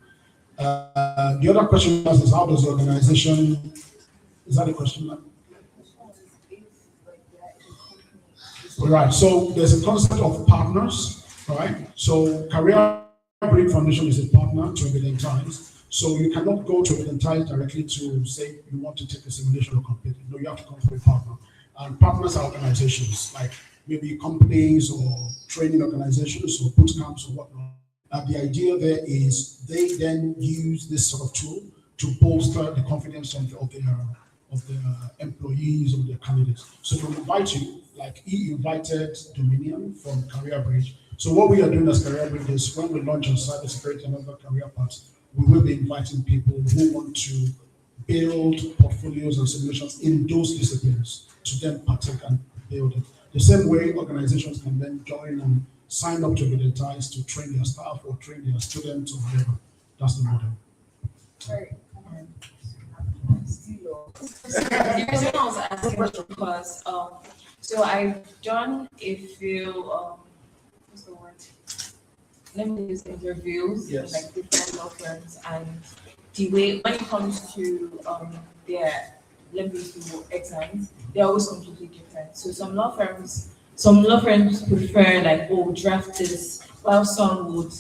The other question is how does the organization, is that a question? Right, so there's a concept of partners, right? So Career Break Foundation is a partner to Evident Times. So you cannot go to Identize directly to say you want to take a simulation or complete it. No, you have to come through a partner. And partners are organizations like maybe companies or training organizations or boot camps or whatnot. The idea there is they then use this sort of tool to bolster the confidence of their employees or their candidates. So to invite you, like he invited Dominion from Career Bridge. So what we are doing as Career Bridge is when we launch on cybersecurity and other career paths, we will be inviting people who want to build portfolios and simulations in those disciplines to then partake and build it. The same way organizations can then join and sign up to Videntize to train their staff or train their students or whatever. That's the model. Sorry. The reason I was asking was because so I've done a few what's the word? Let me use interviews with like different law firms, and the way when it comes to their level 2 exams, they're always completely different. So some law firms prefer like, oh, draft this, while some would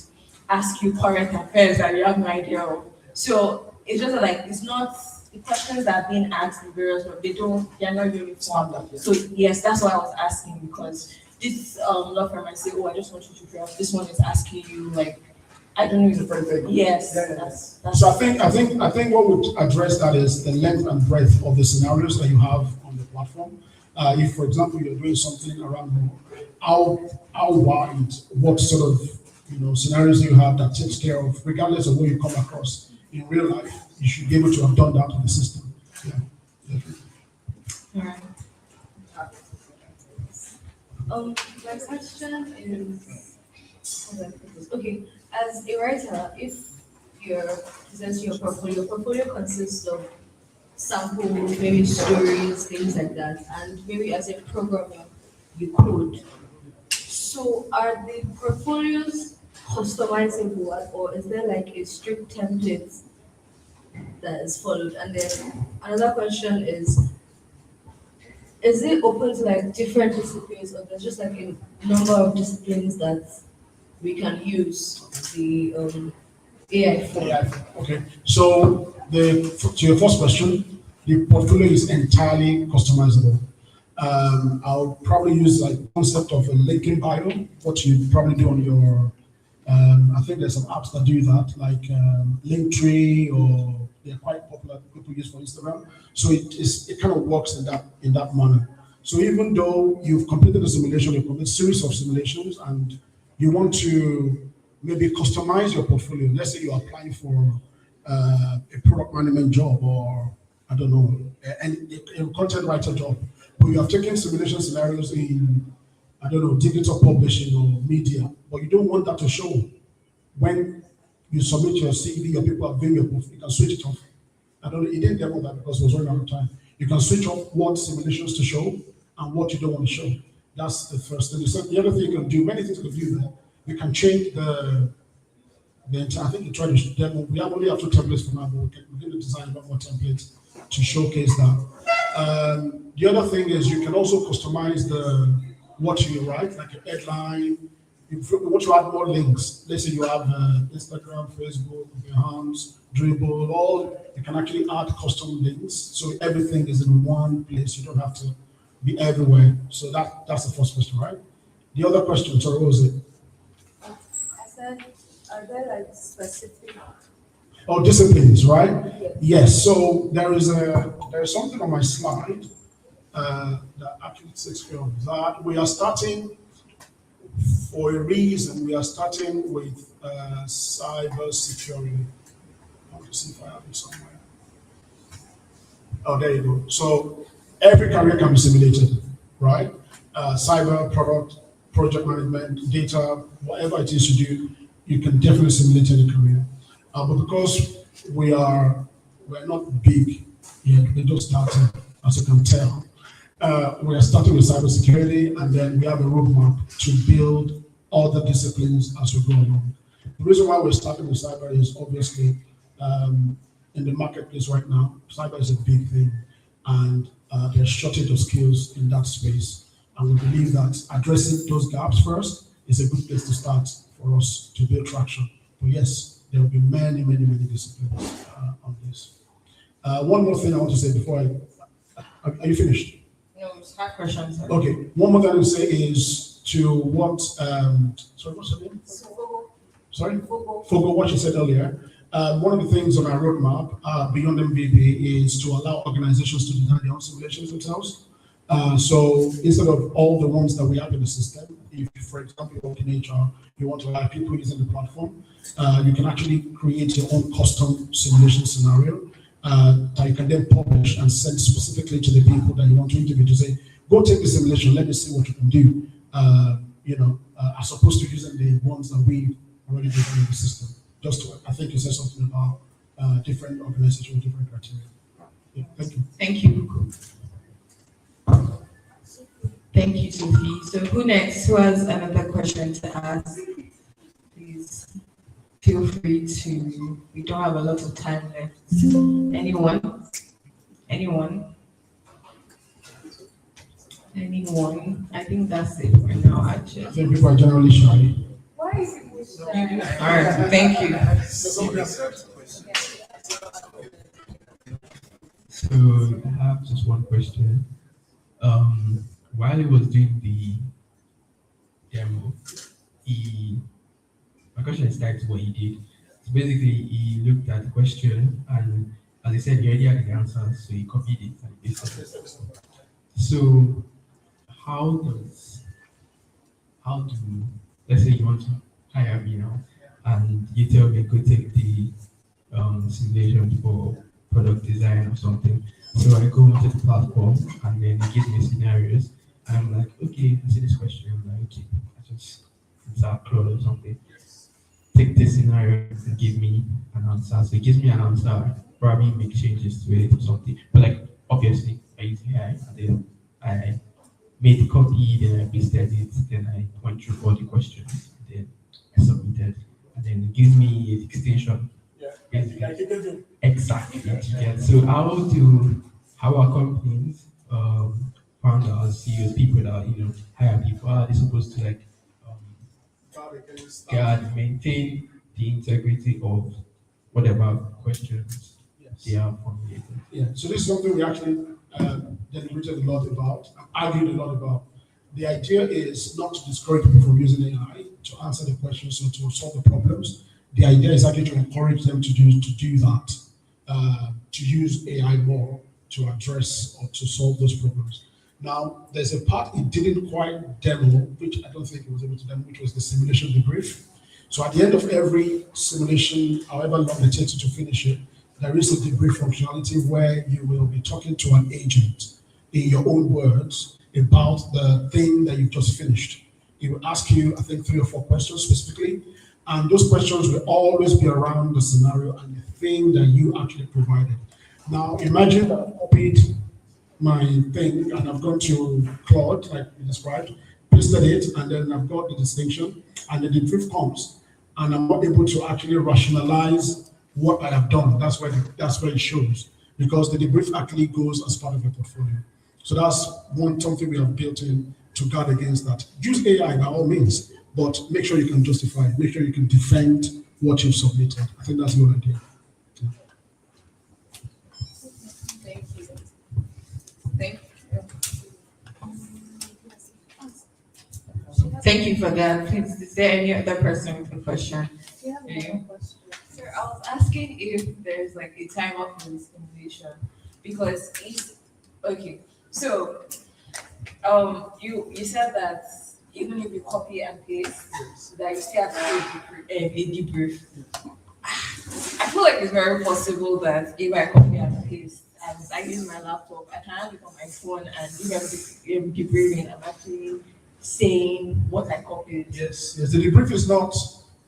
ask you current affairs that you have no idea of. So it's just like it's not the questions that are being asked in various, but they're not uniform. So yes, that's why I was asking, because this law firm might say, oh, I just want you to draft. This one is asking you like, I don't know. Different thing. Yes. That's So I think what would address that is the length and breadth of the scenarios that you have on the platform. If, for example, you're doing something around how wide, what sort of scenarios you have that takes care of, regardless of what you come across in real life, you should be able to have done that in the system. Yeah, definitely. all right. My question is, how do I put this? Okay, as a writer, if you're presenting your portfolio consists of samples, maybe stories, things like that, and maybe as a programmer, you code. So are the portfolios customizable, or is there like a strict template that is followed? And then another question is it open to like different disciplines, or there's just like a number of disciplines that we can use the AI for? Yeah, okay. So to your first question, the portfolio is entirely customizable. I'll probably use like concept of a linking bio, what you probably do on your I think there's some apps that do that, like Linktree, or they're quite popular, people use for Instagram. So it kind of works in that manner. So even though you've completed a simulation, you've completed a series of simulations, and you want to maybe customize your portfolio. Let's say you're applying for a product management job, or I don't know, a content writer job, but you have taken simulation scenarios in, I don't know, digital publishing or media, but you don't want that to show when you submit your CV, your people are viewing your portfolio. You can switch it off. I don't know, it didn't demo that because it was running out of time. You can switch off what simulations to show and what you don't want to show. That's the first thing. The other thing you can do, many things you can do there. You can change the entire, I think you try to demo. We only have 2 templates for now, but we're going to design a lot more templates to showcase that. The other thing is you can also customize what you write, like a headline. If you want to add more links, let's say you have Instagram, Facebook, Behance, Dribble, all, you can actually add custom links. So everything is in one place. You don't have to be everywhere. So that's the first question, right? The other question, sorry, what was it? I said, are there like specific? Oh, disciplines, right? Yes. So there's something on my slide that actually takes care of that. We are starting for a reason. We are starting with cyber security. I want to see if I have it somewhere. Oh, there you go. So every career can be simulated, right? Cyber, product, project management, data, whatever it is you do, you can definitely simulate any career. But because we're not big yet, we just started, as you can tell. We are starting with cybersecurity, and then we have a roadmap to build other disciplines as we go along. The reason why we're starting with cyber is obviously in the marketplace right now, cyber is a big thing, and there's shortage of skills in that space. And we believe that addressing those gaps first is a good place to start for us to build traction. But yes, there will be many, many, many disciplines on this. One more thing I want to say before are you finished? No, it's hard questions. Okay, one more thing I will say is to what, sorry, what's her name? Sorry? Fogo, what she said earlier. One of the things on our roadmap beyond MVP is to allow organizations to design their own simulations themselves. So instead of all the ones that we have in the system, if, for example, you work in HR, you want to have people using the platform, you can actually create your own custom simulation scenario that you can then publish and send specifically to the people that you want to interview to say, go take the simulation, let me see what you can do, as opposed to using the ones that we already do in the system. Just to, I think you said something about different organizations, different criteria. Yeah, thank you. Thank you. Thank you, Sophie. So who next? Who has another question to ask? Please feel free to, we don't have a lot of time left. Anyone? Anyone? Anyone? I think that's it for now, actually. I think people are generally shy. Why is it with All right, thank you. So I have just one question. While he was doing the demo, my question is tied to what he did. So basically, he looked at the question and, as I said, he already had the answer, so he copied it and pasted it. So how do, let's say you want to hire me now, and you tell me go take the simulation for product design or something. So I go onto the platform and then they give me scenarios. And I'm like, okay, I see this question. I'm like, okay, I just answer Claude or something. Take this scenario and give me an answer. So it gives me an answer, probably make changes to it or something. But like, obviously, I use AI and then I made the copy, then I pasted it, then I went through all the questions, then I submitted, and then it gives me an extension. Yeah. Exactly. Yeah. So how are companies, founders, CEOs, people that hire people, are they supposed to maintain the integrity of whatever questions they have formulated? Yeah, so this is something we actually deliberated a lot about, argued a lot about. The idea is not to discourage people from using AI to answer the questions or to solve the problems. The idea is actually to encourage them to do that, to use AI more to address or to solve those problems. Now, there's a part it didn't quite demo, which I don't think it was able to demo, which was the simulation debrief. So at the end of every simulation, however long it takes you to finish it, there is a debrief functionality where you will be talking to an agent in your own words about the thing that you've just finished. It will ask you, I think, 3 or 4 questions specifically, and those questions will always be around the scenario and the thing that you actually provided. Now, imagine that I've copied my thing and I've gone to Claude, like you described, pasted it, and then I've got the distinction, and then the debrief comes, and I'm not able to actually rationalize what I have done. That's where it shows, because the debrief actually goes as part of your portfolio. So that's something we have built in to guard against that. Use AI by all means, but make sure you can justify it. Make sure you can defend what you've submitted. I think that's the whole idea. Yeah. Thank you. Thank you. Thank you for that. Please, is there any other person with a question? Yeah, I have Yeah. one question. Sir, I was asking if there's like a timer for this simulation, because it's okay. So, you said that even if you copy and paste, that you still have to do a debrief. I feel like it's very possible that if I copy and paste and I use my laptop, I can have it on my phone, and if I'm debriefing, I'm actually saying what I copied. Yes. The debrief is not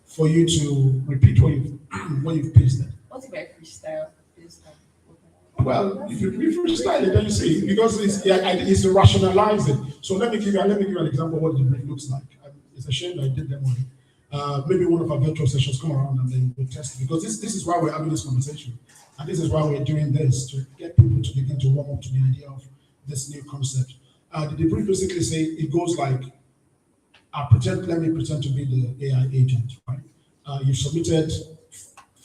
for you to repeat what you've pasted. What if I freestyle this time? Well, if you freestyle it, then you see, because it's to rationalize it. So let me give you an example of what the debrief looks like. It's a shame that I did them already. Maybe one of our virtual sessions come around and then we'll test it, because this is why we're having this conversation. And this is why we're doing this, to get people to begin to warm up to the idea of this new concept. The debrief basically say it goes like, let me pretend to be the AI agent, right? You've submitted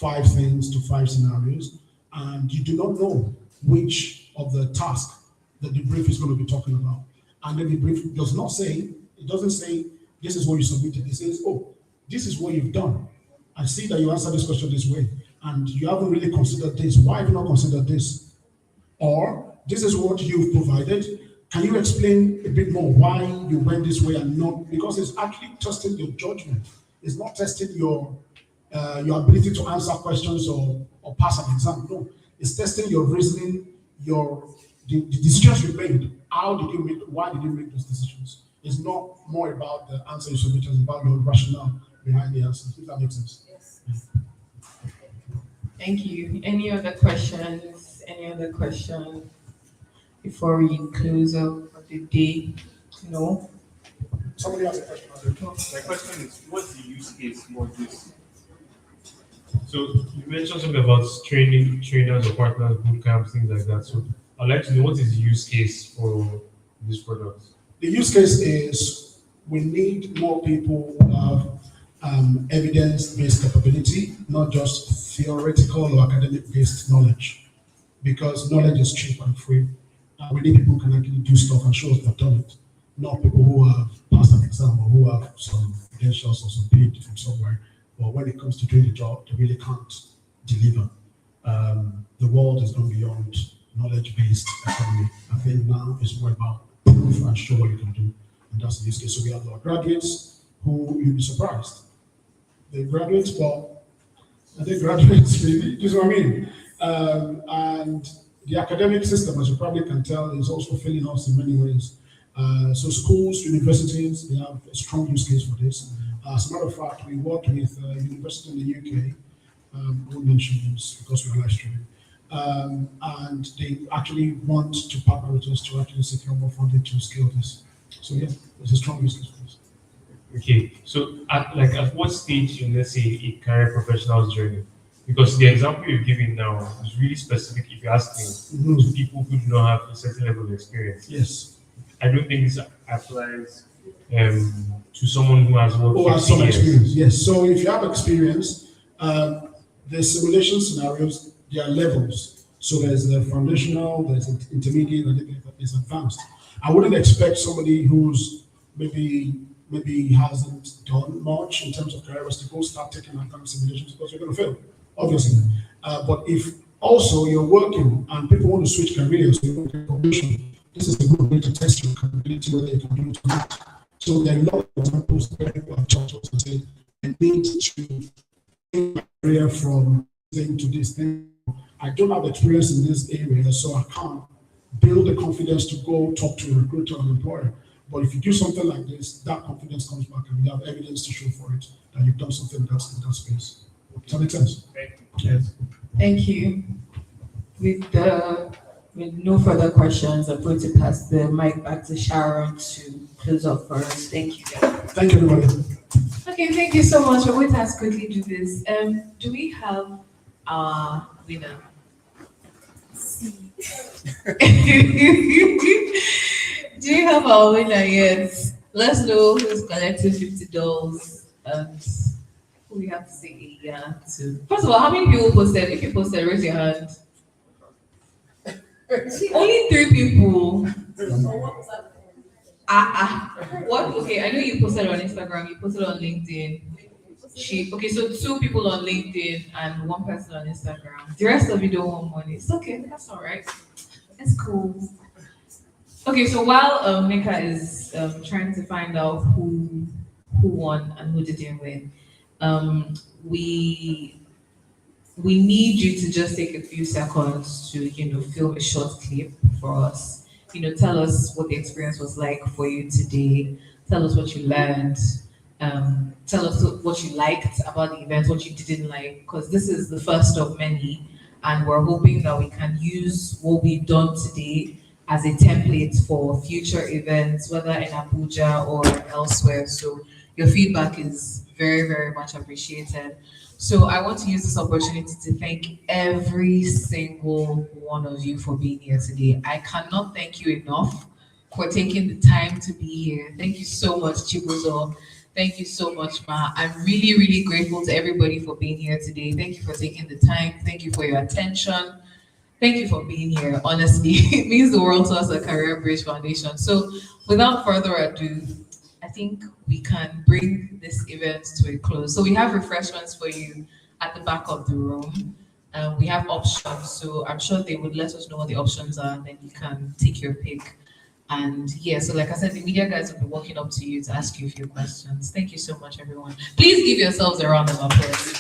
5 things to 5 scenarios, and you do not know which of the task that the brief is going to be talking about. And then the brief does not say, it doesn't say, this is what you submitted. It says, oh, this is what you've done. I see that you answered this question this way, and you haven't really considered this. Why have you not considered this? Or, this is what you've provided. Can you explain a bit more why you went this way and not? Because it's actually testing your judgment. It's not testing your ability to answer questions or pass an exam. No, it's testing your reasoning, the decisions you made. How did you make? Why did you make those decisions? It's not more about the answer you submitted. It's about your rationale behind the answer. If that makes sense. Yes. Thank you. Any other questions? Any other questions before we close up for the day? No? Somebody has a question. My question is, what's the use case for this? So you mentioned something about trainers or partners, boot camps, things like that. So I'd like to know, what is the use case for this product? The use case is we need more people who have evidence-based capability, not just theoretical or academic-based knowledge, because knowledge is cheap and free. We need people who can actually do stuff and show us they've done it, not people who have passed an exam or who have some credentials or some PhD from somewhere. But when it comes to doing the job, they really can't deliver. The world is going beyond knowledge-based economy. I think now it's more about proof and show what you can do. And that's the use case. So we have our graduates who you'll be surprised. They graduate, well, are they graduates really? You know what I mean? And the academic system, as you probably can tell, is also failing us in many ways. So schools, universities, they have a strong use case for this. As a matter of fact, we worked with a university in the UK, I won't mention this because we're live streaming, and they actually want to partner with us to actually secure more funding to scale this. So yeah, there's a strong use case for this. Okay, so at what stage in, let's say, a career professional's journey? Because the example you're giving now is really specific. If you're asking to people who do not have a certain level of experience, Yes. I don't think this applies to someone who has worked Who for has some 10 years. experience, yes. So if you have experience, the simulation scenarios, there are levels. So there's the foundational, there's intermediate, and there's advanced. I wouldn't expect somebody who's maybe hasn't done much in terms of careers to go start taking advanced simulations because you're going to fail, obviously. But if also you're working and people want to switch careers, you want recognition, this is a good way to test your capability whether you can do it or not. So there are a lot of examples where people have charged us and say, I need to change my career from thing to this thing. I don't have experience in this area, so I can't build the confidence to go talk to a recruiter or employer. But if you do something like this, that confidence comes back and you have evidence to show for it that you've done something that's in that space. Does that make sense? Yes. Thank you. With no further questions, I'm going to pass the mic back to Sharon to close up for us. Thank you. Thank you, everybody. Okay, thank you so much. We're going to quickly do this. Do we have our winner? Do you have our winner yet? Let's know who's collected $50 and who we have to say yeah to. First of all, how many people posted? If you posted, raise your hand. Only 3 people. What? Okay, I know you posted on Instagram, you posted on LinkedIn. Okay, so 2 people on LinkedIn and 1 person on Instagram. The rest of you don't want money. It's okay, that's all right. It's cool. Okay, so while Nika is trying to find out who won and who didn't win, we need you to just take a few seconds to film a short clip for us. Tell us what the experience was like for you today. Tell us what you learned. Tell us what you liked about the event, what you didn't like, because this is the first of many, and we're hoping that we can use what we've done today as a template for future events, whether in Abuja or elsewhere. So your feedback is very, very much appreciated. So I want to use this opportunity to thank every single one of you for being here today. I cannot thank you enough for taking the time to be here. Thank you so much, Chibuzo. Thank you so much, Ma. I'm really, really grateful to everybody for being here today. Thank you for taking the time. Thank you for your attention. Thank you for being here. Honestly, it means the world to us at Career Bridge Foundation. So, without further ado, I think we can bring this event to a close. So, we have refreshments for you at the back of the room. We have options, so I'm sure they would let us know what the options are, and then you can take your pick. And yeah, so like I said, the media guys will be walking up to you to ask you a few questions. Thank you so much, everyone. Please give yourselves a round of applause.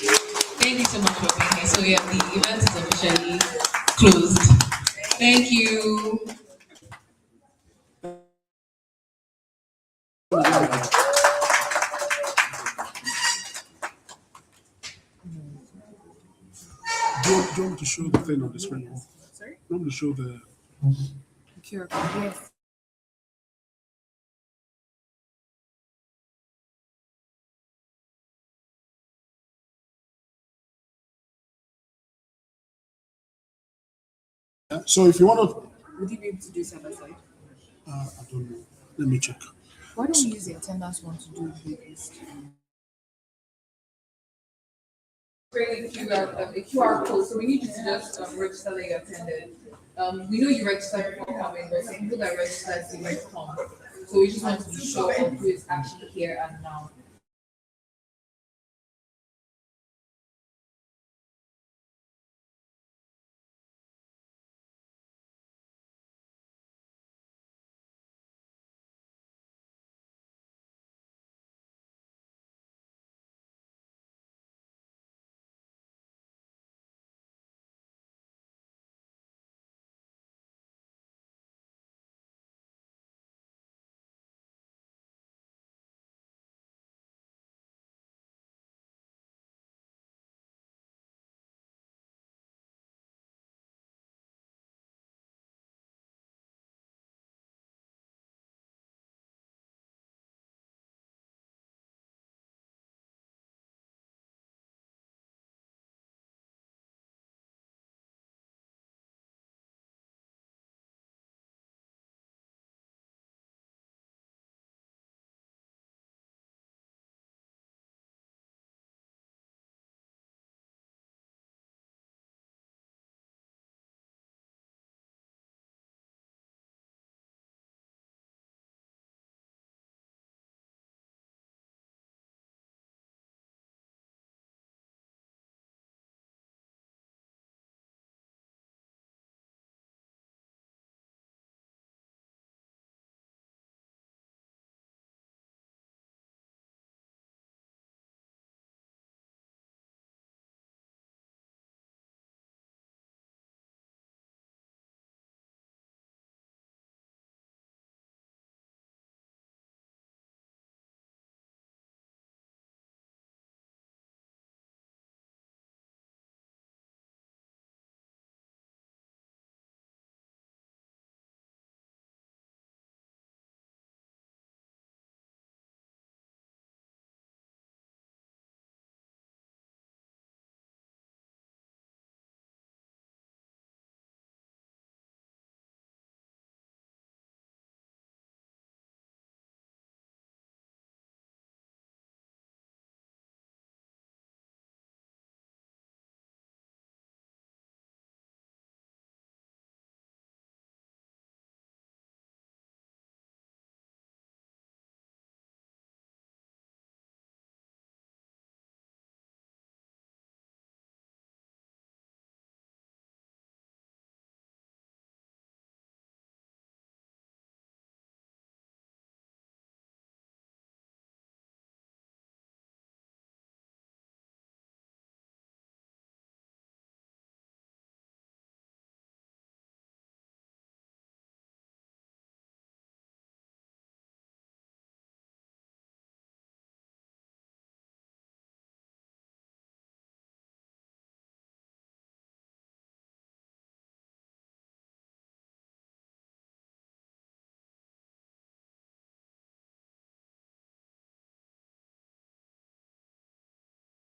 Thank you so much for being here. So yeah, the event is officially closed. Thank you. Do you want me to show the thing on the screen? Sorry? Do you want me to show the QR code. Yes. yeah? So if you want to, Would you be able to do side by side? I don't know. Let me check. Why don't we use the attendance one to do the list? Create a QR code, so we need you to just register that you attended. We know you registered before coming, but some people that registered didn't come. So we just want to be sure of who is actually here and now.